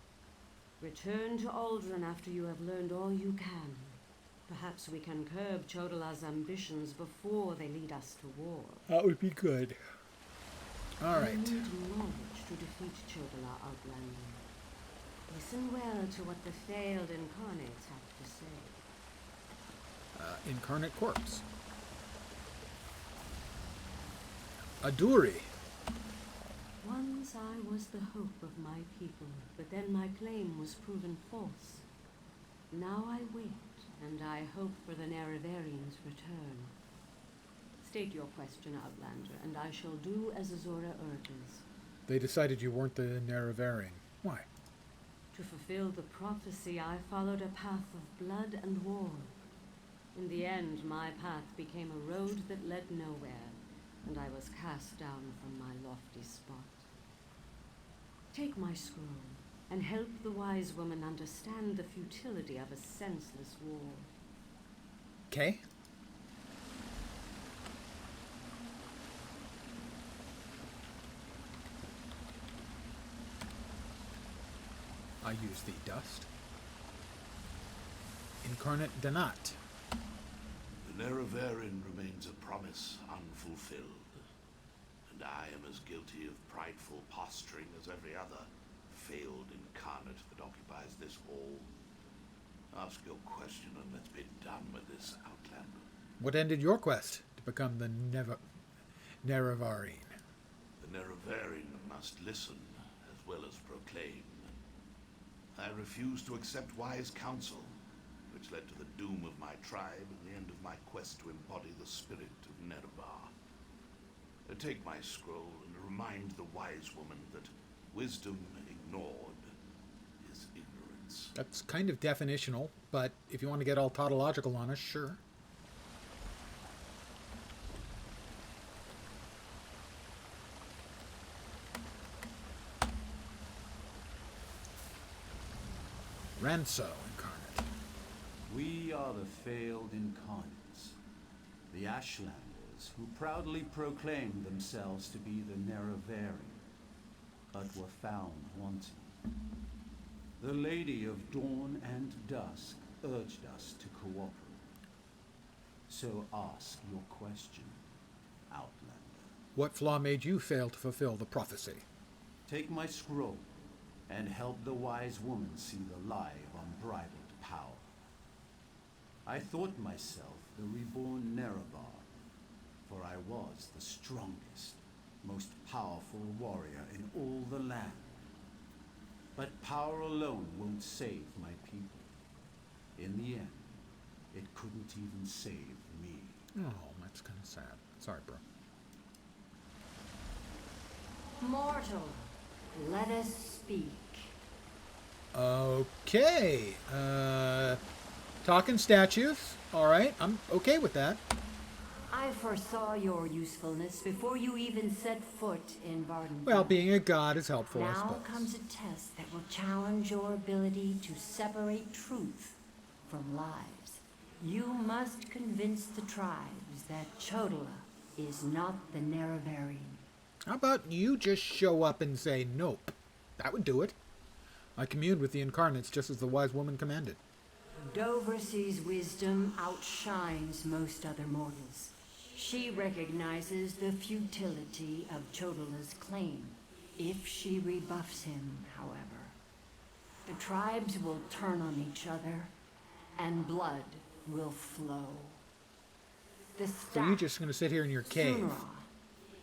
Return to Aldrin after you have learned all you can. Perhaps we can curb Chodola's ambitions before they lead us to war. That would be good. All right. We need knowledge to defeat Chodola, Outlander. Listen well to what the failed incarnates have to say. Incarnate corpse. Aduri. Once I was the hope of my people, but then my claim was proven false. Now I wait, and I hope for the Nerevarion's return. State your question, Outlander, and I shall do as Azora urges. They decided you weren't the Nerevarine. Why? To fulfill the prophecy, I followed a path of blood and war. In the end, my path became a road that led nowhere, and I was cast down from my lofty spot. Take my scroll, and help the wise woman understand the futility of a senseless war. Okay. I use the dust. Incarnate Donat. The Nerevarine remains a promise unfulfilled, and I am as guilty of prideful posturing as every other failed incarnate that occupies this hall. Ask your question and let's be done with this, Outlander. What ended your quest to become the Nerevarine? The Nerevarine must listen as well as proclaim. I refuse to accept wise counsel, which led to the doom of my tribe and the end of my quest to embody the spirit of Nerevar. Take my scroll and remind the wise woman that wisdom ignored is ignorance. That's kind of definitional, but if you want to get all tautological on us, sure. Ranso incarnate. We are the failed incarnates, the Ashlanders who proudly proclaimed themselves to be the Nerevarine, but were found wanting. The Lady of Dawn and Dusk urged us to cooperate. So ask your question, Outlander. What flaw made you fail to fulfill the prophecy? Take my scroll and help the wise woman see the lie of unbridled power. I thought myself the reborn Nerevar, for I was the strongest, most powerful warrior in all the land. But power alone won't save my people. In the end, it couldn't even save me. Oh, that's kind of sad. Sorry, bro. Mortal, let us speak. Okay. Talking statues. All right, I'm okay with that. I foresaw your usefulness before you even set foot in Varden. Well, being a god is helpful, I Now suppose. comes a test that will challenge your ability to separate truth from lies. You must convince the tribes that Chodola is not the Nerevarine. How about you just show up and say nope? That would do it. I communed with the incarnates just as the wise woman commanded. Doversy's wisdom outshines most other mortals. She recognizes the futility of Chodola's claim. If she rebuffs him, however, the tribes will turn on each other, and blood will flow. The staff, So you're just going to sit here in your cave? Sunra,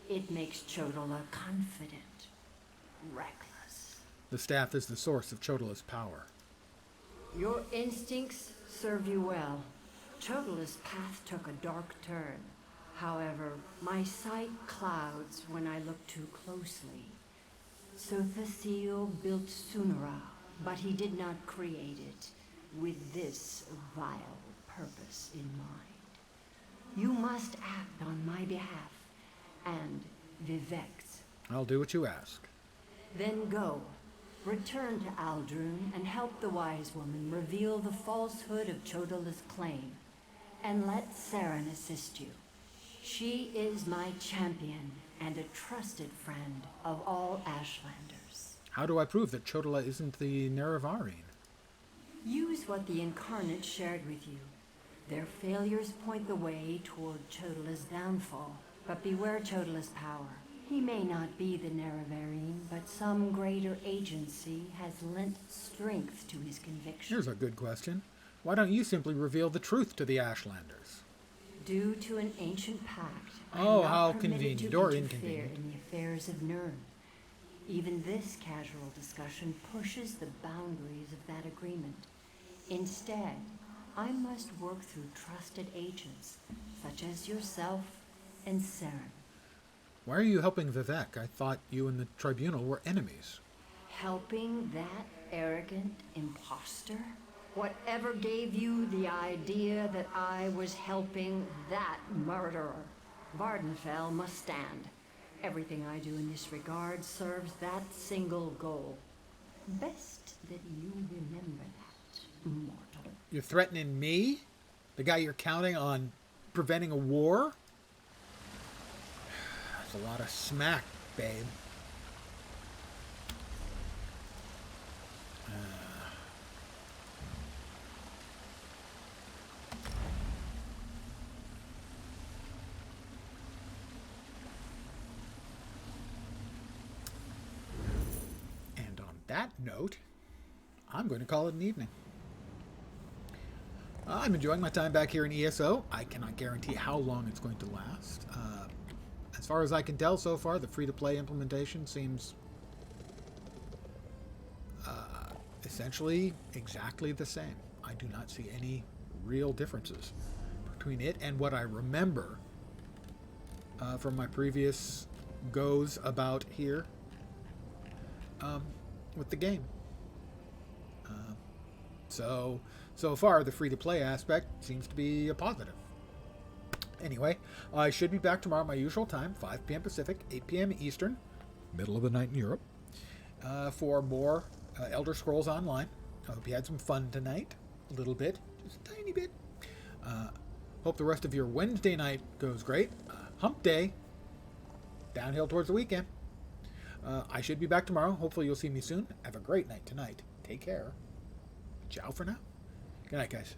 it makes Chodola confident, reckless. The staff is the source of Chodola's power. Your instincts serve you well. Chodola's path took a dark turn. However, my sight clouds when I look too closely. Sothasil built Sunra, but he did not create it with this vile purpose in mind. You must act on my behalf, and Vivek's. I'll do what you ask. Then go. Return to Aldrun and help the wise woman reveal the falsehood of Chodola's claim. And let Saren assist you. She is my champion and a trusted friend of all Ashlanders. How do I prove that Chodola isn't the Nerevarine? Use what the Incarnate shared with you. Their failures point the way toward Chodola's downfall. But beware Chodola's power. He may not be the Nerevarine, but some greater agency has lent strength to his conviction. Here's a good question. Why don't you simply reveal the truth to the Ashlanders? Due to an ancient pact, Oh, I'm how not permitted convenient to or interfere inconvenient. in the affairs of Nirn. Even this casual discussion pushes the boundaries of that agreement. Instead, I must work through trusted agents, such as yourself and Saren. Why are you helping Vivek? I thought you and the tribunal were enemies. Helping that arrogant imposter? Whatever gave you the idea that I was helping that murderer? Vardenfell must stand. Everything I do in this regard serves that single goal. Best that you remember that, mortal. You're threatening me? The guy you're counting on preventing a war? That's a lot of smack, babe. And on that note, I'm going to call it an evening. I'm enjoying my time back here in ESO. I cannot guarantee how long it's going to last. As far as I can tell so far, the free-to-play implementation seems essentially exactly the same. I do not see any real differences between it and what I remember from my previous goes about here with the game. So far, the free-to-play aspect seems to be a positive. Anyway, I should be back tomorrow at my usual time, 5 p.m. Pacific, 8 p.m. Eastern, middle of the night in Europe, for more Elder Scrolls Online. I hope you had some fun tonight, a little bit, just a tiny bit. Hope the rest of your Wednesday night goes great. Hump day, downhill towards the weekend. I should be back tomorrow. Hopefully you'll see me soon. Have a great night tonight. Take care. Ciao for now. Good night, guys.